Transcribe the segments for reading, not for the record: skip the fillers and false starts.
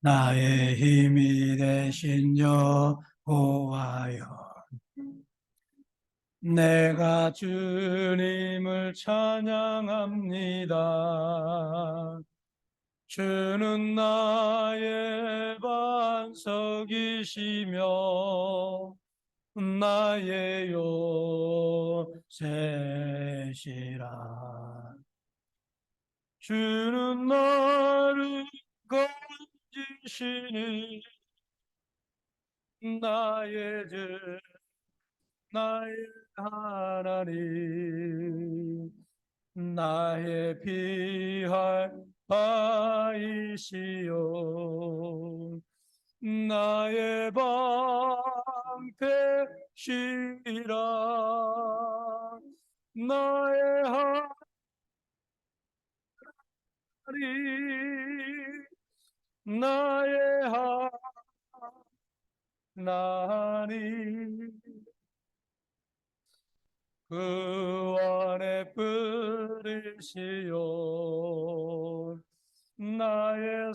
나의 힘이 되신 여호와여, 내가 주님을 찬양합니다. 주는 나의 반석이시며 나의 요새시라. 주는 나를 건지시니 나의 주 나의 하나님, 나의 피할 바이시요 나의 방패시라. 나의 하나님, 나의 하나님, 그 안에 뿌리시오 나의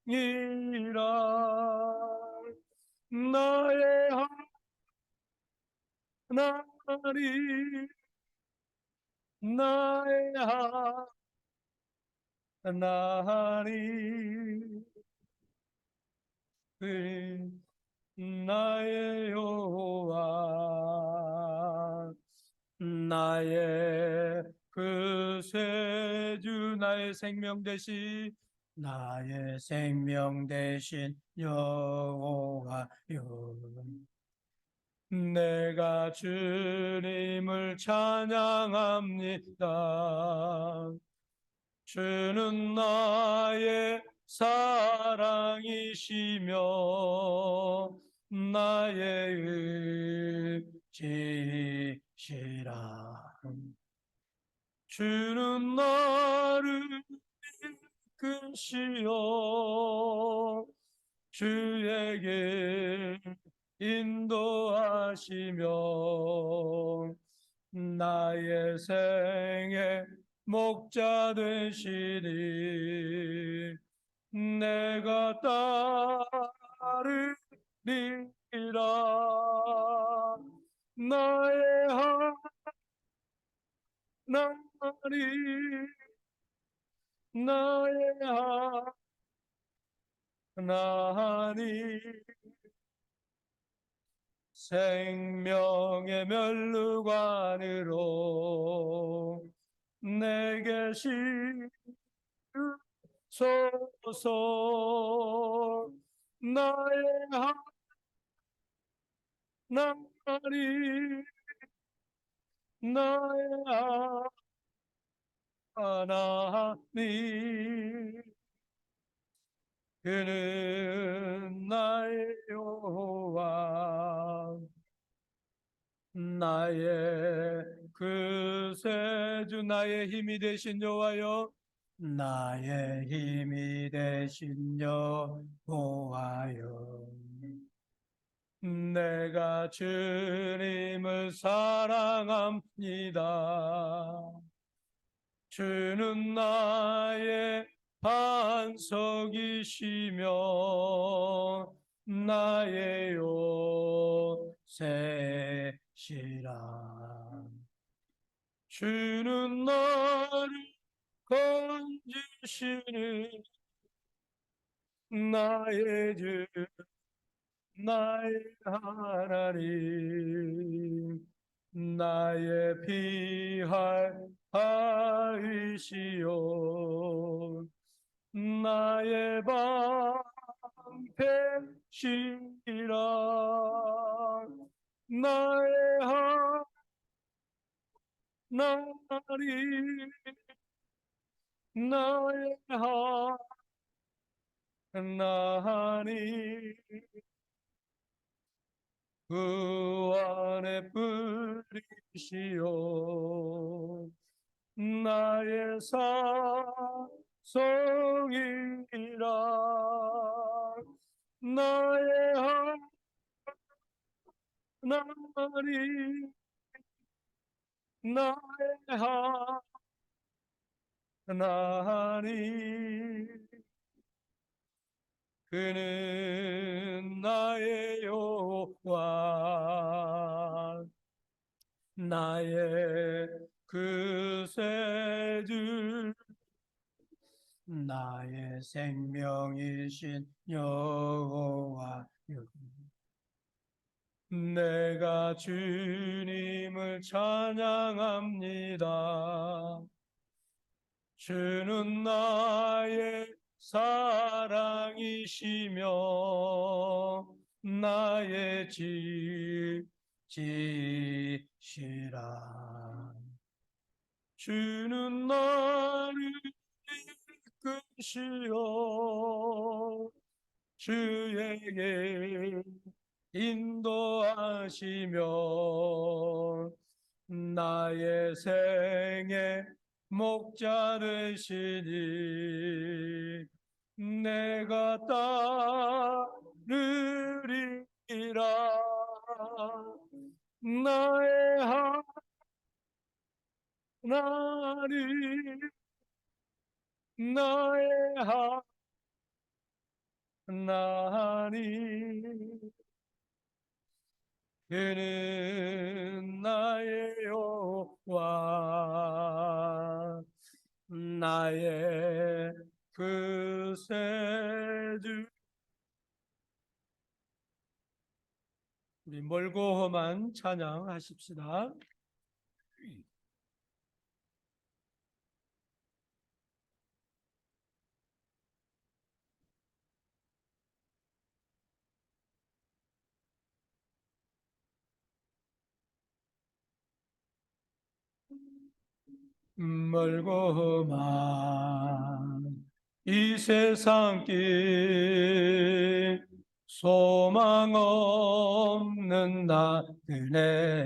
산성이라. 나의 하나님, 나의 하나님, 나의 여호와, 나의 그 세주, 나의 생명 대신, 나의 생명 대신 여호와여, 내가 주님을 찬양합니다. 주는 나의 사랑이시며 나의 의지시라. 주는 나를 이끄시어 주에게 인도하시며 나의 생의 목자 되시니 내가 따르리라. 나의 하나님, 나의 하나님, 생명의 멸루관으로 내게 씌우소서. 나의 하나님, 나의 하나님, 그는 나의 여호와, 나의 그 세주, 나의 힘이 되신 여호와여, 나의 힘이 되신 여호와여, 내가 주님을 사랑합니다. 주는 나의 반석이시며 나의 요새시라. 주는 나를 건지시는 나의 주, 나의 하나님, 나의 피할 바위시요 나의 방패시라. 나의 하나님, 나의 하나님, 그 안에 뿌리시오 나의 사성이라. 나의 하나님, 나의 하나님, 그는 나의 여호와 나의 구세주 나의 생명이신 여호와 내가 주님을 찬양합니다. 주는 나의 사랑이시며 나의 지시라. 주는 나를 이끄시어 주에게 인도하시며 나의 생의 목자 되시니 내가 따르리라. 나의 하나님 나의 하나님 그는 나의 여호와 나의 구세주. 우리 멀고 험한 찬양하십시다. 멀고 험한 이 세상 길 소망 없는 나그네길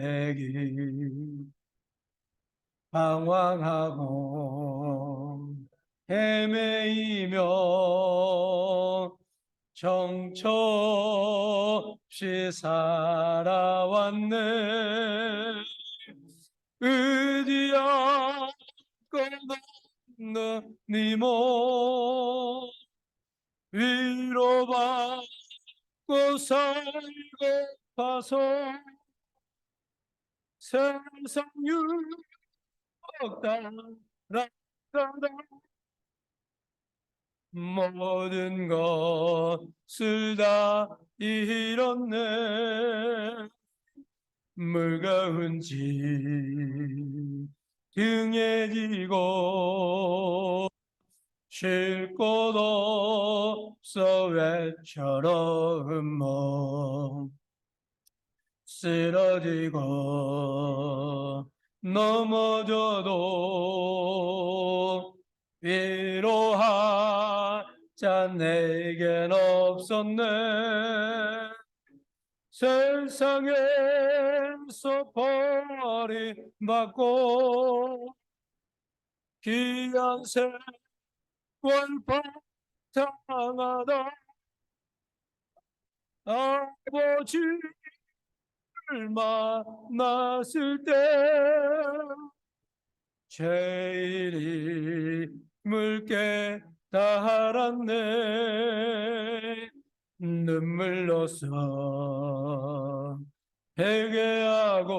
방황하고 헤매이며 정처없이 살아왔네. 의지하고 없는 니모 위로받고 살고파서 세상 유혹 따라가다 모든 것을 다 잃었네. 무거운 짐 등에 지고 쉴 곳 없어 외처럼 쓰러지고 넘어져도 위로할 자 내겐 없었네. 세상에서 버림받고 귀한 생활 바탕하다 아버지를 만났을 때 제일 묽게 달았네. 눈물로써 회개하고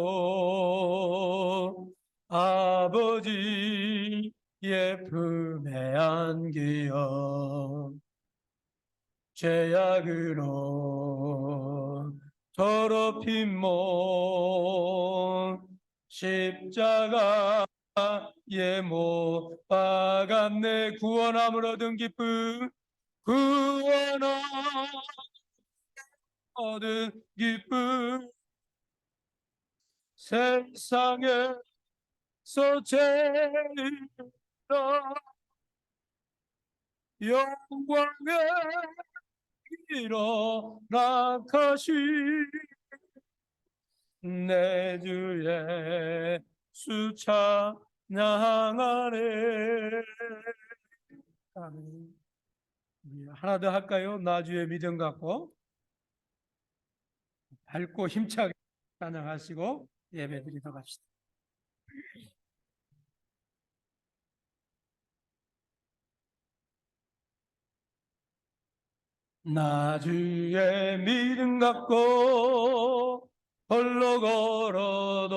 아버지의 품에 안기어 죄악으로 더럽힌 몸 십자가에 못 박았네. 구원함을 얻은 기쁨 구원함 얻은 기쁨 세상에서 제일 영광에 일어나가시 내 주의 수찬양하네. 아멘. 하나 더 할까요? 나 주의 믿음 갖고 밝고 힘차게 찬양하시고 예배드리도록 합시다. 나 주의 믿음 갖고 홀로 걸어도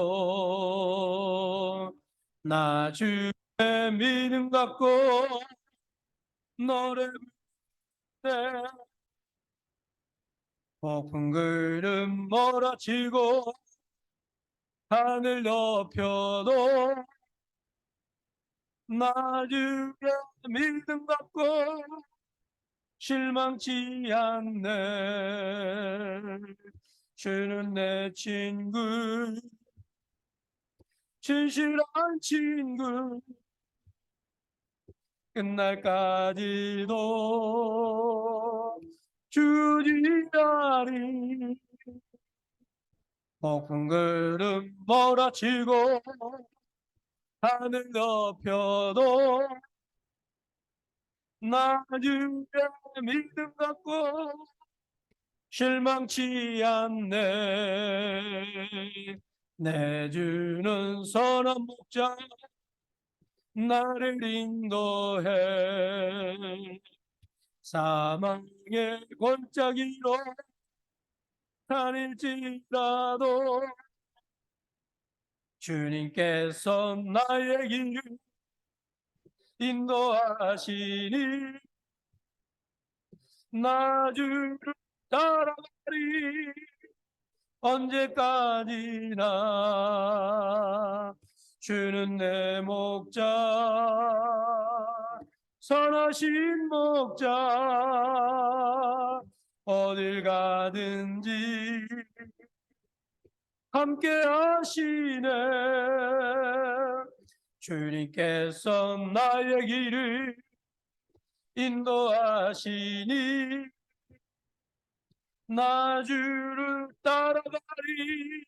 나 주의 믿음 갖고 너를 부르네 높은 그름 몰아치고 하늘 높여도 나 주의 믿음 갖고 실망치 않네 주는 내 친구 진실한 친구 끝날까지도 주지라니 높은 그름 몰아치고 하늘 높여도 나 주의 믿음 갖고 실망치 않네 내 주는 선한 목자 나를 인도해 사망의 골짜기로 다닐지라도 주님께서 나의 길을 인도하시니 나 주를 따라가리 언제까지나 주는 내 목자 선하신 목자 어딜 가든지 함께 하시네 주님께서 나의 길을 인도하시니 나 주를 따라가리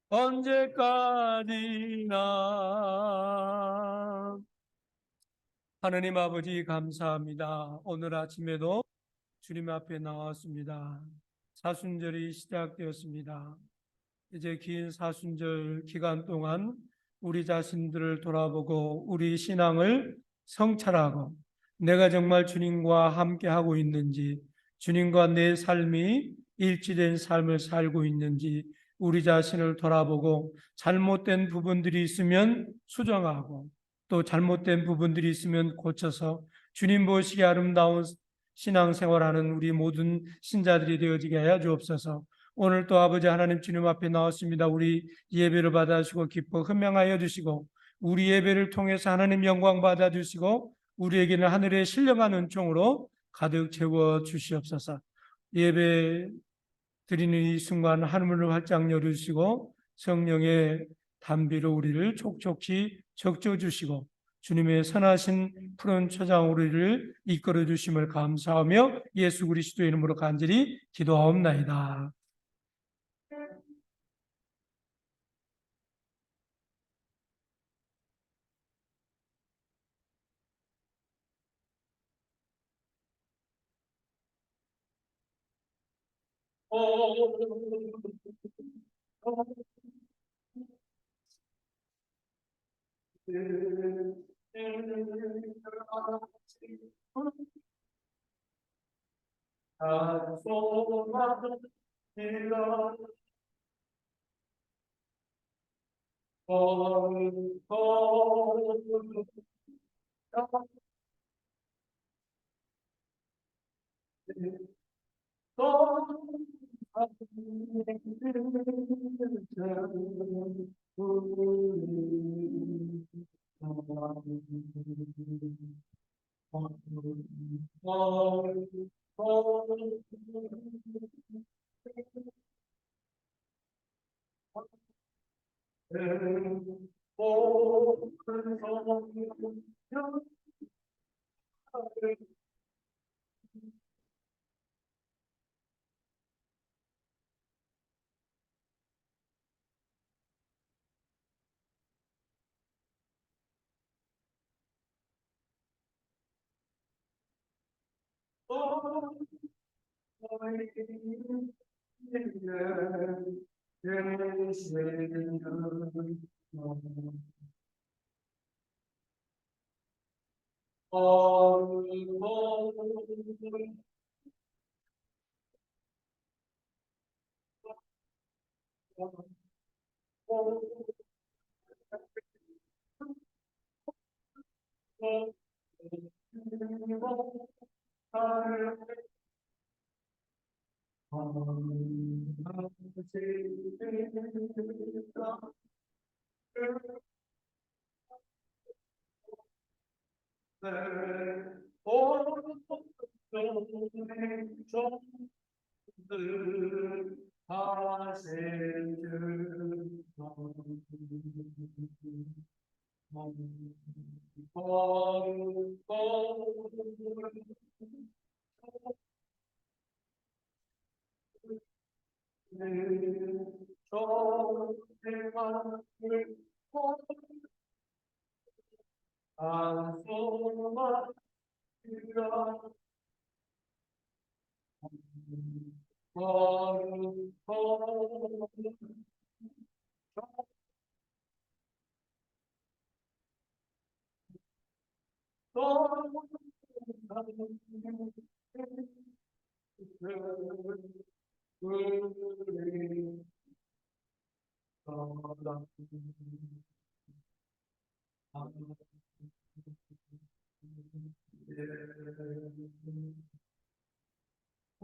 언제까지나 하느님 아버지 감사합니다. 오늘 아침에도 주님 앞에 나왔습니다. 사순절이 시작되었습니다. 이제 긴 사순절 기간 동안 우리 자신들을 돌아보고 우리 신앙을 성찰하고 내가 정말 주님과 함께하고 있는지 주님과 내 삶이 일치된 삶을 살고 있는지 우리 자신을 돌아보고 잘못된 부분들이 있으면 수정하고 또 잘못된 부분들이 있으면 고쳐서 주님 보시기에 아름다운 신앙생활하는 우리 모든 신자들이 되어지게 하여 주옵소서. 오늘 또 아버지 하나님 주님 앞에 나왔습니다. 우리 예배를 받아주시고 기뻐 헌명하여 주시고 우리 예배를 통해서 하나님 영광 받아주시고 우리에게는 하늘의 신령한 은총으로 가득 채워 주시옵소서. 예배 드리는 이 순간 하늘을 활짝 열어주시고 성령의 담비로 우리를 촉촉히 적셔 주시고 주님의 선하신 푸른 초장 우리를 이끌어 주심을 감사하며 예수 그리스도의 이름으로 간절히 기도하옵나이다.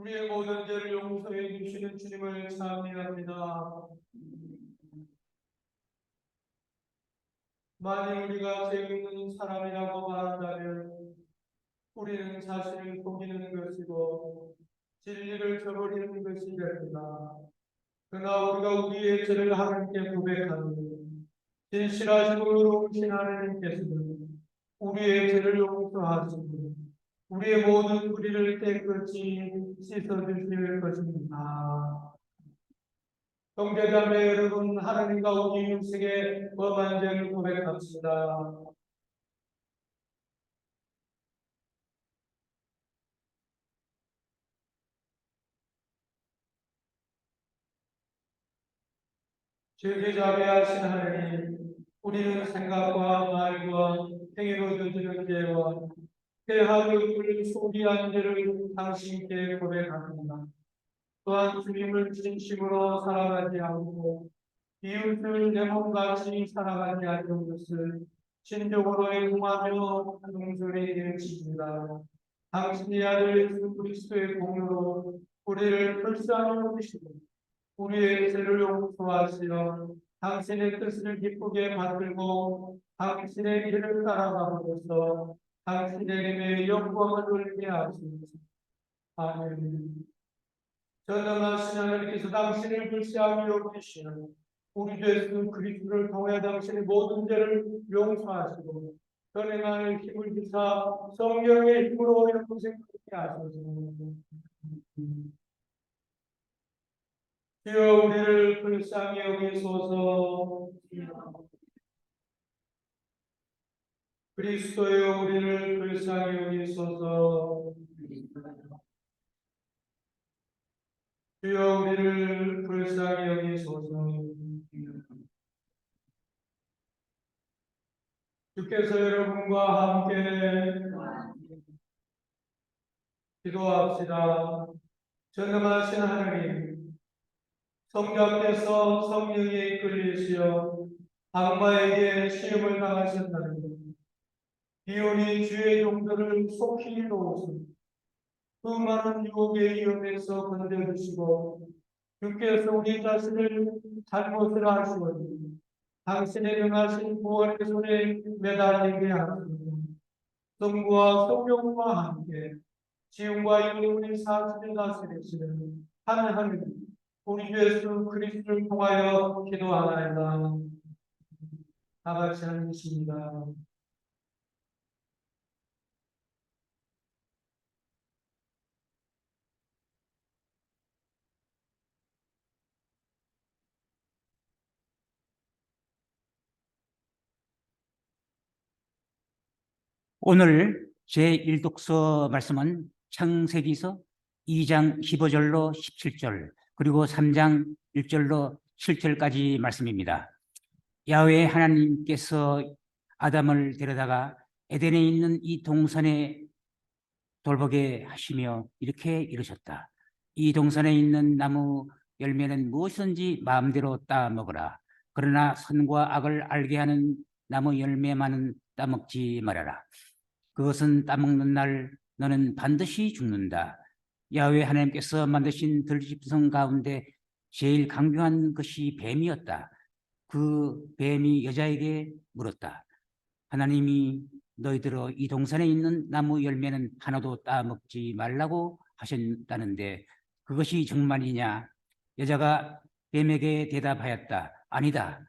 우리의 모든 죄를 용서해 주시는 주님을 찬미합니다. 만일 우리가 죄 없는 사람이라고 말한다면 우리는 자신을 속이는 것이고 진리를 저버리는 것이 됩니다. 그러나 우리가 우리의 죄를 하나님께 고백하니 진실하시고 의로우신 하나님께서는 우리의 죄를 용서하시고 우리의 모든 불의를 깨끗이 씻어주실 것입니다. 형제자매 여러분, 하나님과 우리 인생의 범한 죄를 고백합시다. 죄를 자비하신 하나님, 우리는 생각과 말과 행위로 저지른 죄와 대하를 소리한 죄를 당신께 고백합니다. 또한 주님을 진심으로 사랑하지 않고 이웃을 내 몸같이 사랑하지 않는 것을 진정으로 행하며 용서히 되었습니다. 당신의 아들 예수 그리스도의 공로로 우리를 불쌍히 여기시고 우리의 죄를 용서하시어 당신의 뜻을 기쁘게 만들고 당신의 길을 따라감으로써 당신의 이름의 영광을 돌리게 하시옵소서. 아멘. 전능하신 하나님께서 당신을 불쌍히 여기시는 우리 주 예수 그리스도를 통해 당신의 모든 죄를 용서하시고 전능한 힘을 주사 성령의 힘으로 영생 그렇게 하소서. 주여 우리를 불쌍히 여기소서. 그리스도여 우리를 불쌍히 여기소서. 주여 우리를 불쌍히 여기소서. 주께서 여러분과 함께 기도합시다. 전능하신 하나님, 성자께서 성령에 이끌리시어 악마에게 시험을 당하셨다는 비오니 주의 종들을 속히 놓으시고 수많은 유혹의 위험에서 건져주시고 주께서 우리 자신을 잘못을 하시오니 당신의 명하신 부활의 손에 매달리게 하시고 성부와 성령과 함께 지금과 영원히 사시를 다스리시는 하나님 우리 주 예수 그리스도를 통하여 기도하나이다. 다 같이 하겠습니다. 오늘 제1독서 말씀은 창세기서 2장 15절로 17절 그리고 3장 1절로 7절까지 말씀입니다. 야훼 하나님께서 아담을 데려다가 에덴에 있는 이 동산에 돌보게 하시며 이렇게 이르셨다. 이 동산에 있는 나무 열매는 무엇이든지 마음대로 따 먹어라. 그러나 선과 악을 알게 하는 나무 열매만은 따먹지 말아라. 그것은 따먹는 날 너는 반드시 죽는다. 야훼 하나님께서 만드신 들짐승 가운데 제일 강경한 것이 뱀이었다. 그 뱀이 여자에게 물었다. 하나님이 너희들어 이 동산에 있는 나무 열매는 하나도 따먹지 말라고 하셨다는데 그것이 정말이냐? 여자가 뱀에게 대답하였다. 아니다.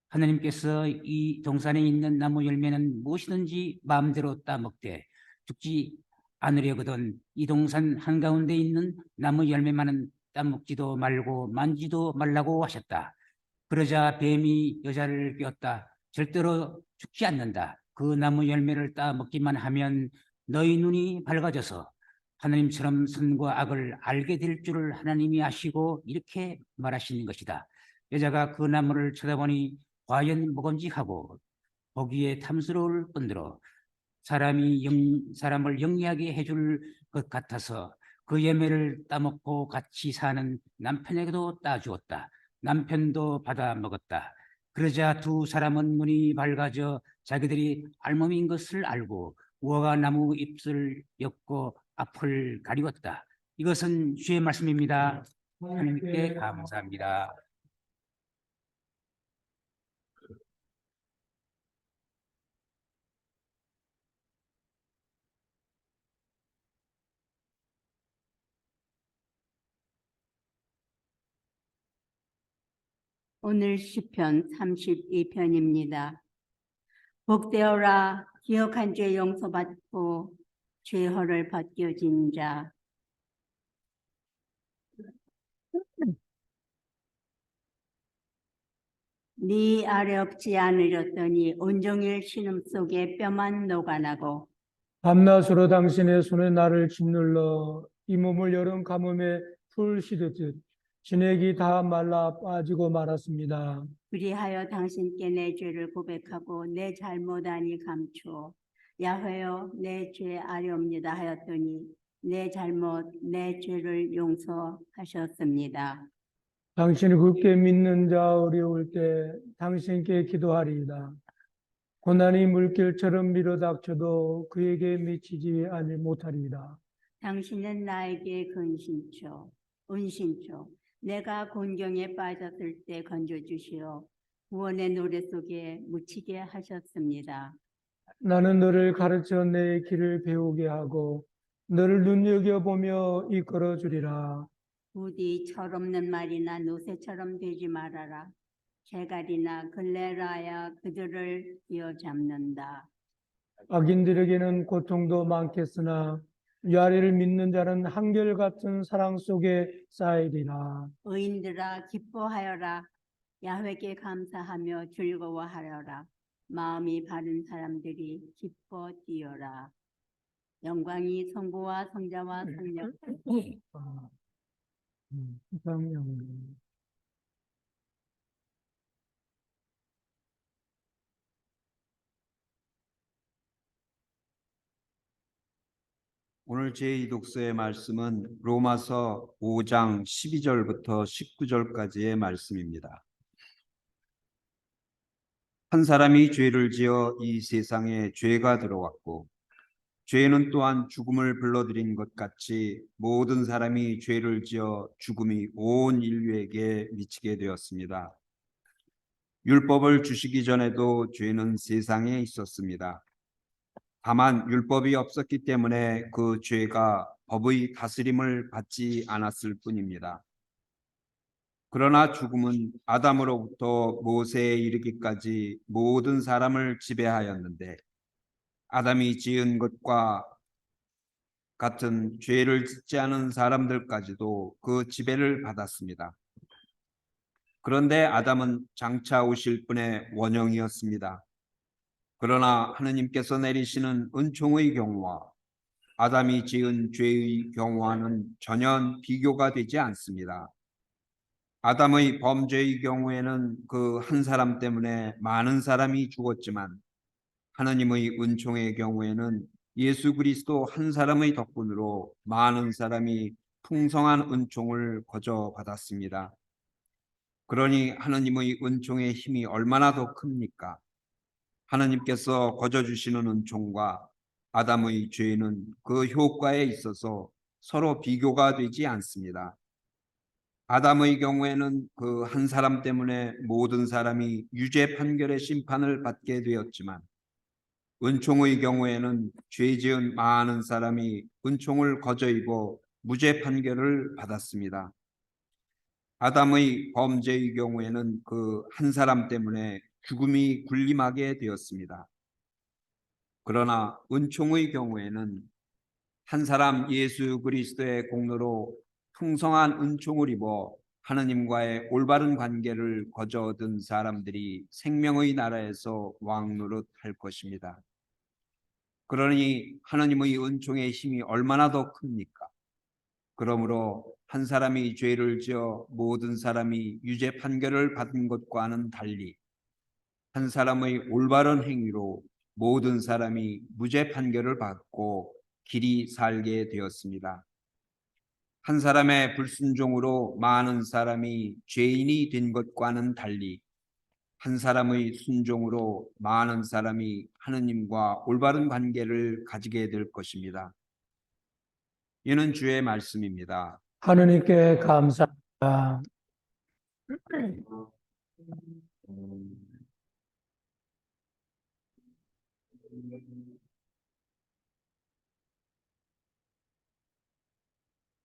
하나님께서 이 동산에 있는 나무 열매는 무엇이든지 마음대로 따먹되 죽지 않으려거든 이 동산 한가운데 있는 나무 열매만은 따먹지도 말고 만지도 말라고 하셨다. 그러자 뱀이 여자를 꿰었다. 절대로 죽지 않는다. 그 나무 열매를 따먹기만 하면 너희 눈이 밝아져서 하나님처럼 선과 악을 알게 될 줄을 하나님이 아시고 이렇게 말하시는 것이다. 여자가 그 나무를 쳐다보니 과연 먹음직하고 보기에 탐스러울 뿐더러 사람을 영리하게 해줄 것 같아서 그 열매를 따먹고 같이 사는 남편에게도 따주었다. 남편도 받아 먹었다. 그러자 두 사람은 눈이 밝아져 자기들이 알몸인 것을 알고 무화과 나무 잎을 엮고 앞을 가리웠다. 이것은 주의 말씀입니다. 하나님께 감사합니다. 오늘 시편 32편입니다. 복되어라 기억한 죄 용서받고 죄허를 벗겨진 자. 네 아래 없지 않으렸더니 온종일 신음 속에 뼈만 녹아나고 밤낮으로 당신의 손에 나를 짓눌러 이 몸을 여름 가뭄에 풀 시듯 진액이 다 말라 빠지고 말았습니다. 그리하여 당신께 내 죄를 고백하고 내 잘못 아니 감추어 야훼여 내 죄 아뢰옵니다 하였더니 내 잘못 내 죄를 용서하셨습니다. 당신이 굳게 믿는 자 어려울 때 당신께 기도하리이다. 고난이 물길처럼 밀어닥쳐도 그에게 미치지 못하리이다. 당신은 나에게 은신처 내가 곤경에 빠졌을 때 건져주시어 구원의 노래 속에 묻히게 하셨습니다. 나는 너를 가르쳐 내 길을 배우게 하고 너를 눈여겨보며 이끌어 주리라. 부디 철없는 말이나 노새처럼 되지 말아라. 개갈이나 걸레라야 그들을 휘어잡는다. 악인들에게는 고통도 많겠으나 위아래를 믿는 자는 한결같은 사랑 속에 쌓이리라. 의인들아 기뻐하여라. 야훼께 감사하며 즐거워하여라. 마음이 바른 사람들이 기뻐 뛰어라. 영광이 성부와 성자와 성령 성령. 오늘 제2독서의 말씀은 로마서 5장 12절부터 19절까지의 말씀입니다. 한 사람이 죄를 지어 이 세상에 죄가 들어왔고 죄는 또한 죽음을 불러들인 것 같이 모든 사람이 죄를 지어 죽음이 온 인류에게 미치게 되었습니다. 율법을 주시기 전에도 죄는 세상에 있었습니다. 다만 율법이 없었기 때문에 그 죄가 법의 다스림을 받지 않았을 뿐입니다. 그러나 죽음은 아담으로부터 모세에 이르기까지 모든 사람을 지배하였는데 아담이 지은 것과 같은 죄를 짓지 않은 사람들까지도 그 지배를 받았습니다. 그런데 아담은 장차 오실 분의 원형이었습니다. 그러나 하느님께서 내리시는 은총의 경우와 아담이 지은 죄의 경우와는 전혀 비교가 되지 않습니다. 아담의 범죄의 경우에는 그 한 사람 때문에 많은 사람이 죽었지만 하느님의 은총의 경우에는 예수 그리스도 한 사람의 덕분으로 많은 사람이 풍성한 은총을 거저 받았습니다. 그러니 하느님의 은총의 힘이 얼마나 더 큽니까? 하느님께서 거저 주시는 은총과 아담의 죄는 그 효과에 있어서 서로 비교가 되지 않습니다. 아담의 경우에는 그 한 사람 때문에 모든 사람이 유죄 판결의 심판을 받게 되었지만 은총의 경우에는 죄 지은 많은 사람이 은총을 거저 입어 무죄 판결을 받았습니다. 아담의 범죄의 경우에는 그 한 사람 때문에 죽음이 군림하게 되었습니다. 그러나 은총의 경우에는 한 사람 예수 그리스도의 공로로 풍성한 은총을 입어 하느님과의 올바른 관계를 거저 얻은 사람들이 생명의 나라에서 왕노릇할 것입니다. 그러니 하느님의 은총의 힘이 얼마나 더 큽니까? 그러므로 한 사람이 죄를 지어 모든 사람이 유죄 판결을 받은 것과는 달리 한 사람의 올바른 행위로 모든 사람이 무죄 판결을 받고 길이 살게 되었습니다. 한 사람의 불순종으로 많은 사람이 죄인이 된 것과는 달리 한 사람의 순종으로 많은 사람이 하느님과 올바른 관계를 가지게 될 것입니다. 이는 주의 말씀입니다. 하느님께 감사합니다.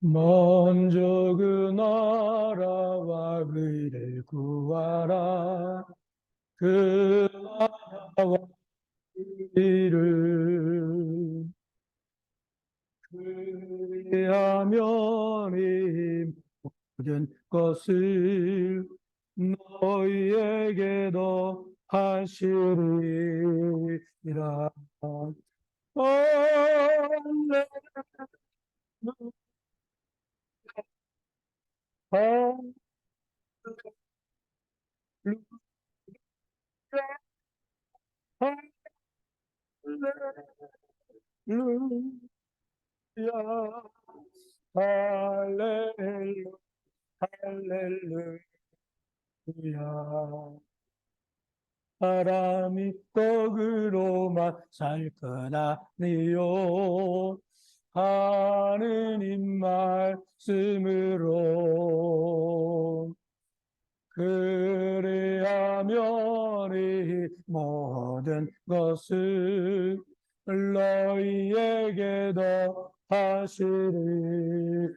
먼저 그 나라와 의를 구하라. 그 나라와 의를 그리하면 이 모든 것을 너희에게 더하시리라. 할렐루야. 할렐루야. 할렐루야. 할렐루야. 사람이 떡으로만 살 것 아니요 하느님 말씀으로 그리하면 이 모든 것을 너희에게 더하시리라.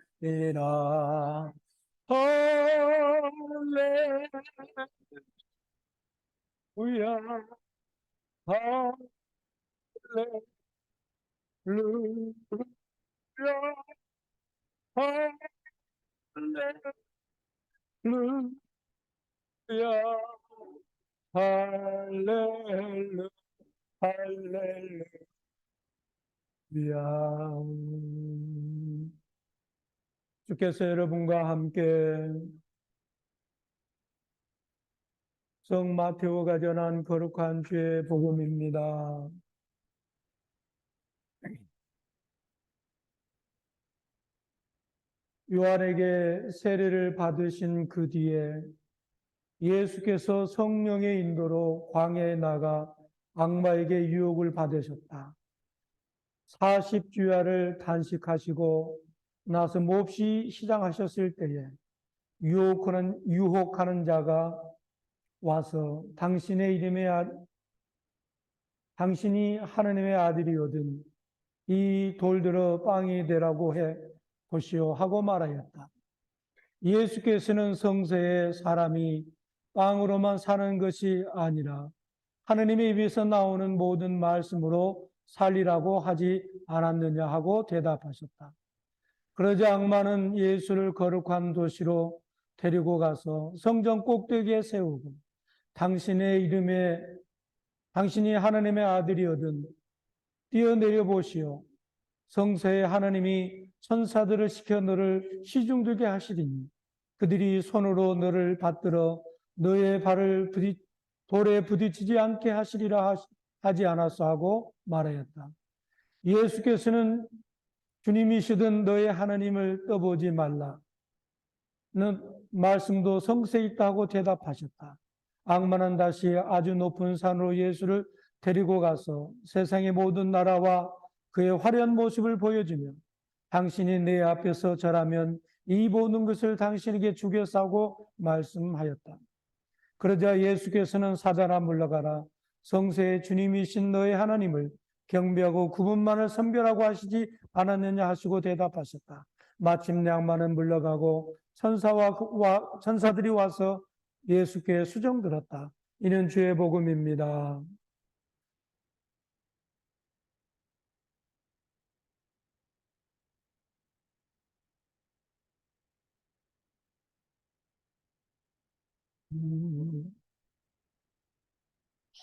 할렐루야. 할렐루야. 할렐루야. 할렐루야. 할렐루야. 주께서 여러분과 함께 성 마테오가 전한 거룩한 주의 복음입니다. 요한에게 세례를 받으신 그 뒤에 예수께서 성령의 인도로 광야에 나가 악마에게 유혹을 받으셨다. 40주야를 단식하시고 나서 몹시 시장하셨을 때에 유혹하는 자가 와서 당신이 하느님의 아들이거든 이 돌들어 빵이 되라고 해 보시오 하고 말하였다. 예수께서는 성서에 사람이 빵으로만 사는 것이 아니라 하느님의 입에서 나오는 모든 말씀으로 살리라고 하지 않았느냐 하고 대답하셨다. 그러자 악마는 예수를 거룩한 도시로 데리고 가서 성전 꼭대기에 세우고 당신의 이름에 당신이 하나님의 아들이거든 뛰어내려 보시오. 성서에 하나님이 천사들을 시켜 너를 시중들게 하시리니 그들이 손으로 너를 받들어 너의 발을 돌에 부딪히지 않게 하시리라 하지 않았어 하고 말하였다. 예수께서는 주님이시든 너의 하나님을 떠보지 말라. 는 말씀도 성세에 있다고 대답하셨다. 악마는 다시 아주 높은 산으로 예수를 데리고 가서 세상의 모든 나라와 그의 화려한 모습을 보여주며 당신이 내 앞에서 절하면 이 모든 것을 당신에게 주겠사고 말씀하였다. 그러자 예수께서는 사자나 물러가라. 성세의 주님이신 너의 하나님을 경배하고 그분만을 선별하고 하시지 않았느냐 하시고 대답하셨다. 마침내 악마는 물러가고 천사들이 와서 예수께 수정들었다. 이는 주의 복음입니다.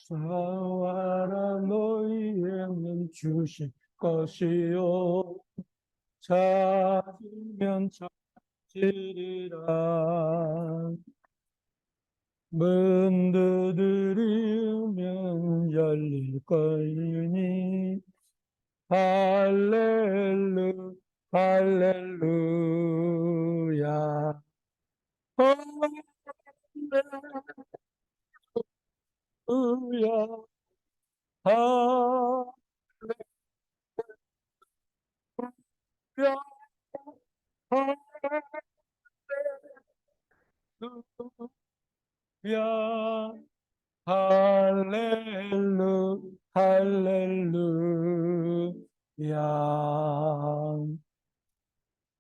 사와라 너희에는 주실 것이요 찾으면 찾으리라. 문 두드리면 열릴 것이니 할렐루야. 할렐루야. 할렐루야. 할렐루야.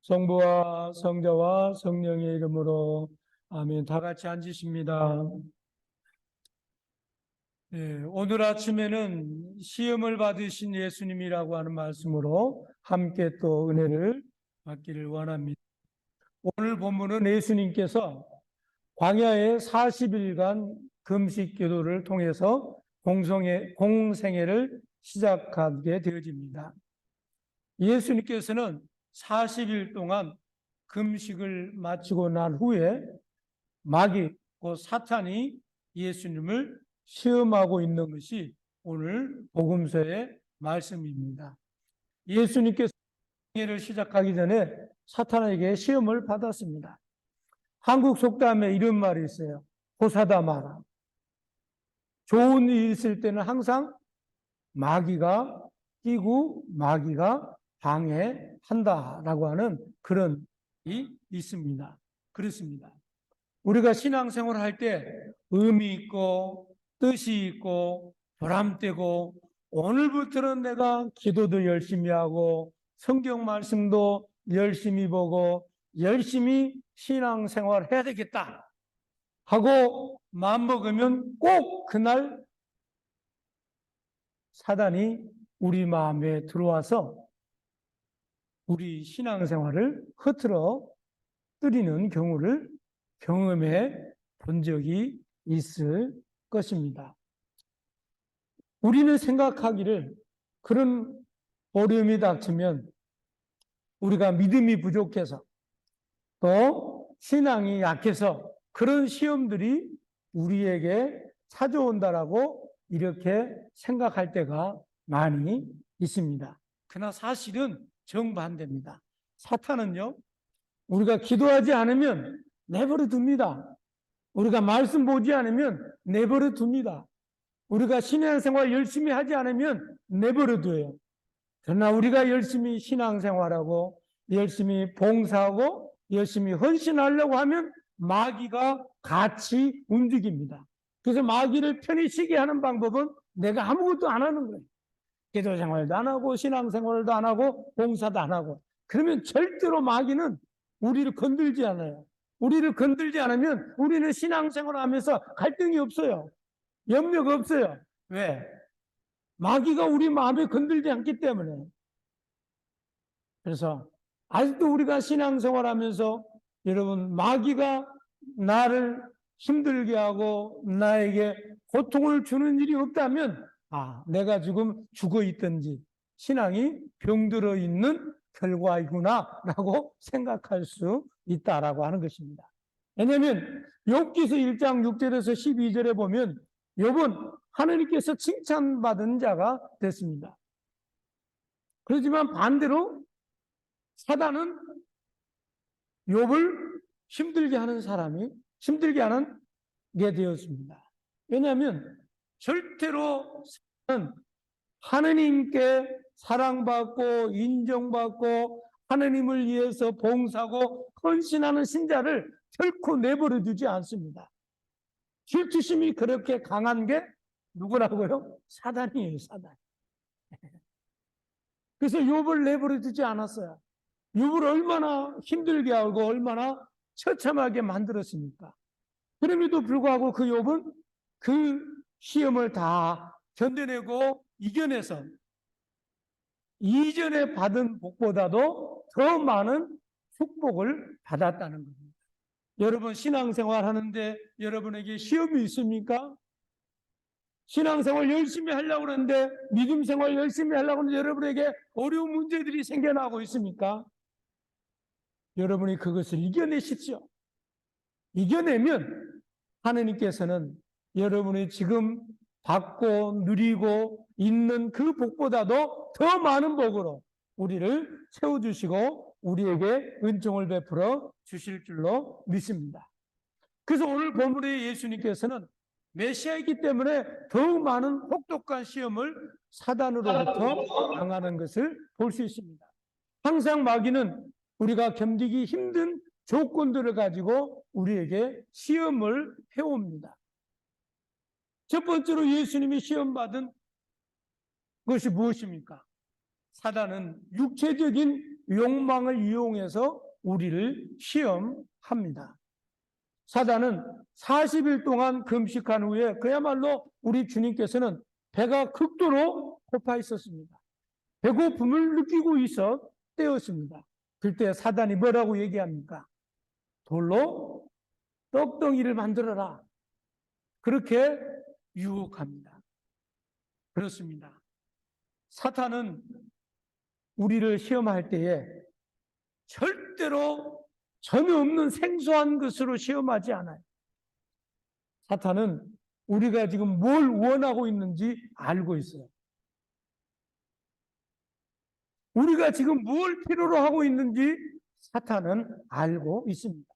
성부와 성자와 성령의 이름으로 아멘. 다 같이 앉으십니다. 오늘 아침에는 시험을 받으신 예수님이라고 하는 말씀으로 함께 또 은혜를 받기를 원합니다. 오늘 본문은 예수님께서 광야의 40일간 금식 기도를 통해서 공생애를 시작하게 되어집니다. 예수님께서는 40일 동안 금식을 마치고 난 후에 마귀, 곧 사탄이 예수님을 시험하고 있는 것이 오늘 복음서의 말씀입니다. 예수님께서 공생애를 시작하기 전에 사탄에게 시험을 받았습니다. 한국 속담에 이런 말이 있어요. 호사다 마라. 좋은 일이 있을 때는 항상 마귀가 끼고 마귀가 방해한다라고 하는 그런 일이 있습니다. 그렇습니다. 우리가 신앙생활을 할 때 의미 있고 뜻이 있고 보람되고 오늘부터는 내가 기도도 열심히 하고 성경 말씀도 열심히 보고 열심히 신앙생활 해야 되겠다 하고 마음먹으면 꼭 그날 사단이 우리 마음에 들어와서 우리 신앙생활을 흐트러 뜨리는 경우를 경험해 본 적이 있을 것입니다. 우리는 생각하기를 그런 어려움이 닥치면 우리가 믿음이 부족해서 또 신앙이 약해서 그런 시험들이 우리에게 찾아온다라고 이렇게 생각할 때가 많이 있습니다. 그러나 사실은 정반대입니다. 사탄은요, 우리가 기도하지 않으면 내버려 둡니다. 우리가 말씀 보지 않으면 내버려 둡니다. 우리가 신앙생활 열심히 하지 않으면 내버려 둬요. 그러나 우리가 열심히 신앙생활하고 열심히 봉사하고 열심히 헌신하려고 하면 마귀가 같이 움직입니다. 그래서 마귀를 편히 쉬게 하는 방법은 내가 아무것도 안 하는 거예요. 기도생활도 안 하고 신앙생활도 안 하고 봉사도 안 하고. 그러면 절대로 마귀는 우리를 건들지 않아요. 우리를 건들지 않으면 우리는 신앙생활을 하면서 갈등이 없어요. 염려가 없어요. 왜? 마귀가 우리 마음에 건들지 않기 때문에. 그래서 아직도 우리가 신앙생활하면서 여러분 마귀가 나를 힘들게 하고 나에게 고통을 주는 일이 없다면 내가 지금 죽어 있든지 신앙이 병들어 있는 결과이구나 라고 생각할 수 있다라고 하는 것입니다. 왜냐하면 욥기서 1장 6절에서 12절에 보면 욥은 하느님께서 칭찬받은 자가 됐습니다. 그렇지만 반대로 사단은 욥을 힘들게 하는 게 되었습니다. 왜냐하면 절대로 사단은 하느님께 사랑받고 인정받고 하느님을 위해서 봉사하고 헌신하는 신자를 결코 내버려 두지 않습니다. 질투심이 그렇게 강한 게 누구라고요? 사단이에요, 사단. 그래서 욥을 내버려 두지 않았어요. 욥을 얼마나 힘들게 하고 얼마나 처참하게 만들었습니까? 그럼에도 불구하고 그 욥은 그 시험을 다 견뎌내고 이겨내서 이전에 받은 복보다도 더 많은 축복을 받았다는 겁니다. 여러분 신앙생활 하는데 여러분에게 시험이 있습니까? 신앙생활 열심히 하려고 하는데 믿음생활 열심히 하려고 하는데 여러분에게 어려운 문제들이 생겨나고 있습니까? 여러분이 그것을 이겨내십시오. 이겨내면 하느님께서는 여러분이 지금 받고 누리고 있는 그 복보다도 더 많은 복으로 우리를 채워주시고 우리에게 은총을 베풀어 주실 줄로 믿습니다. 그래서 오늘 본문에 예수님께서는 메시아이기 때문에 더욱 많은 혹독한 시험을 사단으로부터 당하는 것을 볼 수 있습니다. 항상 마귀는 우리가 견디기 힘든 조건들을 가지고 우리에게 시험을 해옵니다. 첫 번째로 예수님이 시험받은 것이 무엇입니까? 사단은 육체적인 욕망을 이용해서 우리를 시험합니다. 사단은 40일 동안 금식한 후에 그야말로 우리 주님께서는 배가 극도로 고파 있었습니다. 배고픔을 느끼고 있어 때였습니다. 그때 사단이 뭐라고 얘기합니까? 돌로 떡덩이를 만들어라. 그렇게 유혹합니다. 그렇습니다. 사탄은 우리를 시험할 때에 절대로 전혀 없는 생소한 것으로 시험하지 않아요. 사탄은 우리가 지금 뭘 원하고 있는지 알고 있어요. 우리가 지금 뭘 필요로 하고 있는지 사탄은 알고 있습니다.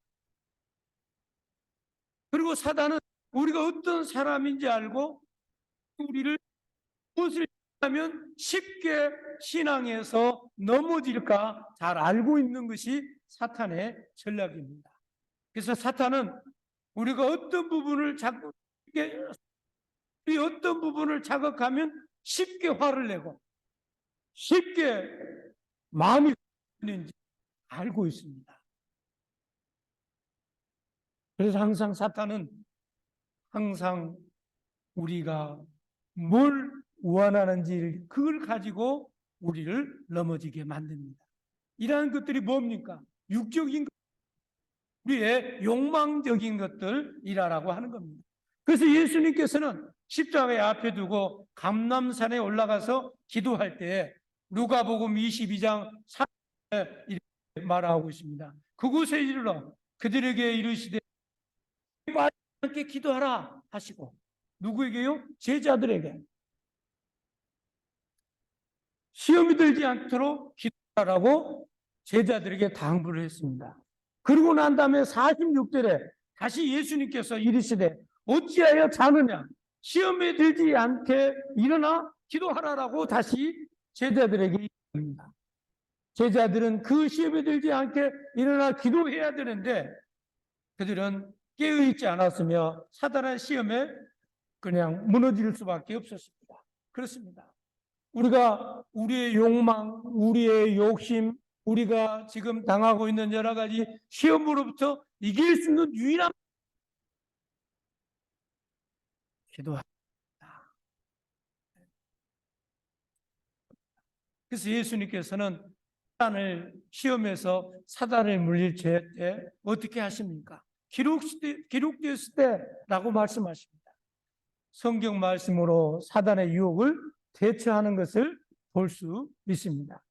그리고 사단은 우리가 어떤 사람인지 알고 우리를 무엇을 하면 쉽게 신앙에서 넘어질까 잘 알고 있는 것이 사탄의 전략입니다. 그래서 사탄은 우리가 어떤 부분을 자극하면 쉽게 화를 내고 쉽게 마음이 있는지 알고 있습니다. 그래서 항상 사탄은 항상 우리가 뭘 원하는지 그걸 가지고 우리를 넘어지게 만듭니다. 이러한 것들이 뭡니까? 육적인 우리의 욕망적인 것들이라고 하는 겁니다. 그래서 예수님께서는 십자가에 앞에 두고 감람산에 올라가서 기도할 때 누가복음 22장 3절에 이렇게 말하고 있습니다. 그곳에 이르러 그들에게 이르시되 함께 기도하라 하시고 누구에게요? 제자들에게 시험이 들지 않도록 기도하라고 제자들에게 당부를 했습니다. 그러고 난 다음에 46절에 다시 예수님께서 이르시되 어찌하여 자느냐 시험에 들지 않게 일어나 기도하라라고 다시 제자들에게 이릅니다. 제자들은 그 시험에 들지 않게 일어나 기도해야 되는데 그들은 깨어있지 않았으며 사단의 시험에 그냥 무너질 수밖에 없었습니다. 그렇습니다. 우리가 우리의 욕망, 우리의 욕심, 우리가 지금 당하고 있는 여러 가지 시험으로부터 이길 수 있는 유일한 기도합니다. 그래서 예수님께서는 사단을 시험해서 사단을 물리칠 때 어떻게 하십니까? 기록되었을 때라고 말씀하십니다. 성경 말씀으로 사단의 유혹을 대처하는 것을 볼 수 있습니다.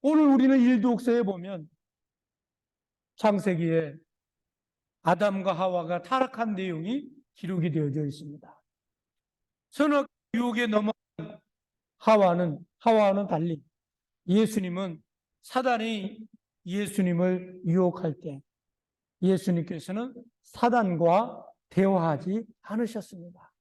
오늘 우리는 일독서에 보면 창세기에 아담과 하와가 타락한 내용이 기록이 되어져 있습니다. 선악 유혹에 넘어간 하와는 달리 예수님은 사단이 예수님을 유혹할 때 예수님께서는 사단과 대화하지 않으셨습니다.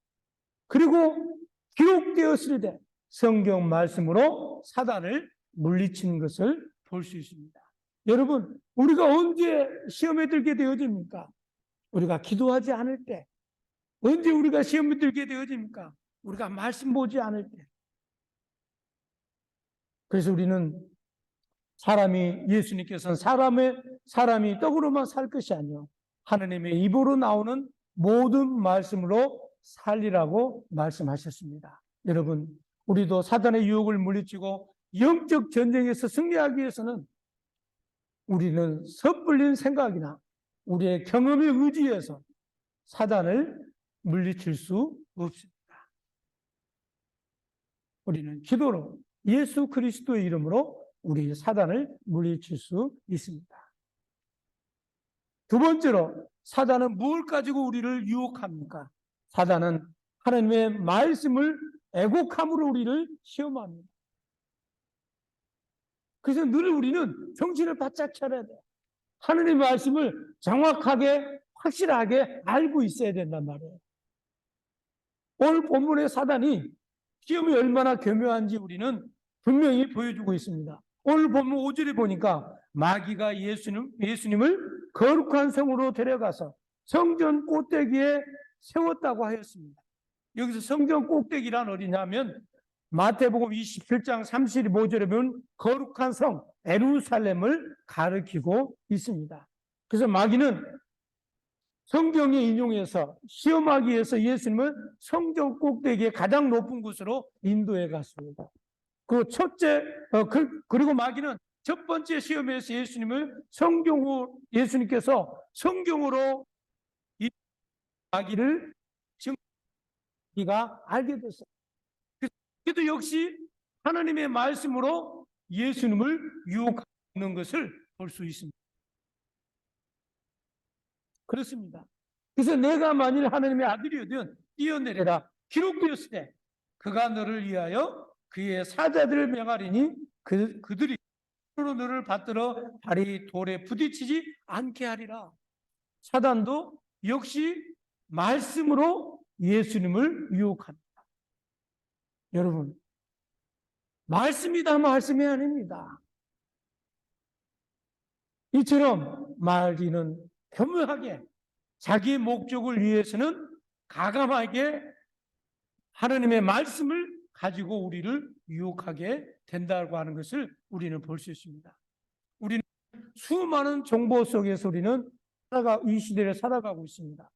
그리고 기록되었을 때 성경 말씀으로 사단을 물리친 것을 볼 수 있습니다. 여러분, 우리가 언제 시험에 들게 되어집니까? 우리가 기도하지 않을 때. 언제 우리가 시험에 들게 되어집니까? 우리가 말씀 보지 않을 때. 그래서 우리는 예수님께서는 사람이 떡으로만 살 것이 아니요 하나님의 입으로 나오는 모든 말씀으로 살리라고 말씀하셨습니다. 여러분, 우리도 사단의 유혹을 물리치고 영적 전쟁에서 승리하기 위해서는 우리는 섣불린 생각이나 우리의 경험에 의지해서 사단을 물리칠 수 없습니다. 우리는 기도로 예수 그리스도의 이름으로 우리 사단을 물리칠 수 있습니다. 두 번째로, 사단은 무엇을 가지고 우리를 유혹합니까? 사단은 하나님의 말씀을 애곡함으로 우리를 시험합니다. 그래서 늘 우리는 정신을 바짝 차려야 돼요. 하나님의 말씀을 정확하게, 확실하게 알고 있어야 된단 말이에요. 오늘 본문의 사단이 시험이 얼마나 교묘한지 우리는 분명히 보여주고 있습니다. 오늘 본문 5절에 보니까 마귀가 예수님을 거룩한 성으로 데려가서 성전 꼭대기에 세웠다고 하였습니다. 여기서 성전 꼭대기란 어디냐면 마태복음 27장 35절에 보면 거룩한 성 예루살렘을 가리키고 있습니다. 그래서 마귀는 성경에 인용해서 시험하기 위해서 예수님을 성전 꼭대기의 가장 높은 곳으로 인도해 갔습니다. 그리고 마귀는 첫 번째 시험에서 예수님께서 성경으로 이 마귀를 마귀가 알게 됐어요. 그래도 역시 하나님의 말씀으로 예수님을 유혹하는 것을 볼 수 있습니다. 그렇습니다. 그래서 내가 만일 하나님의 아들이거든 뛰어내려라 기록되었을 때 그가 너를 위하여 그의 사자들을 명하리니 그들이 서로 너를 받들어 발이 돌에 부딪히지 않게 하리라. 사단도 역시 말씀으로 예수님을 유혹합니다. 여러분, 말씀이다 말씀이 아닙니다. 이처럼 마귀는 교묘하게 자기의 목적을 위해서는 가감하게 하나님의 말씀을 가지고 우리를 유혹하게 된다고 하는 것을 우리는 볼 수 있습니다. 우리는 수많은 정보 속에서 우리는 이 시대를 살아가고 있습니다.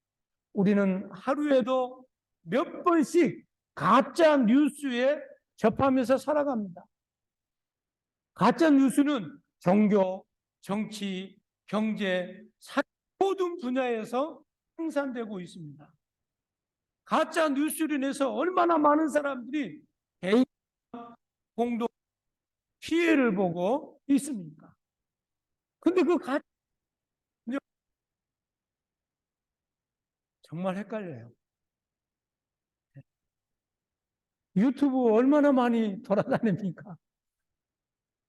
우리는 하루에도 몇 번씩 가짜 뉴스에 접하면서 살아갑니다. 가짜 뉴스는 종교, 정치, 경제, 모든 분야에서 생산되고 있습니다. 가짜 뉴스로 인해서 얼마나 많은 사람들이 개인 공동 피해를 보고 있습니까? 근데 그 가짜 정말 헷갈려요. 유튜브 얼마나 많이 돌아다닙니까?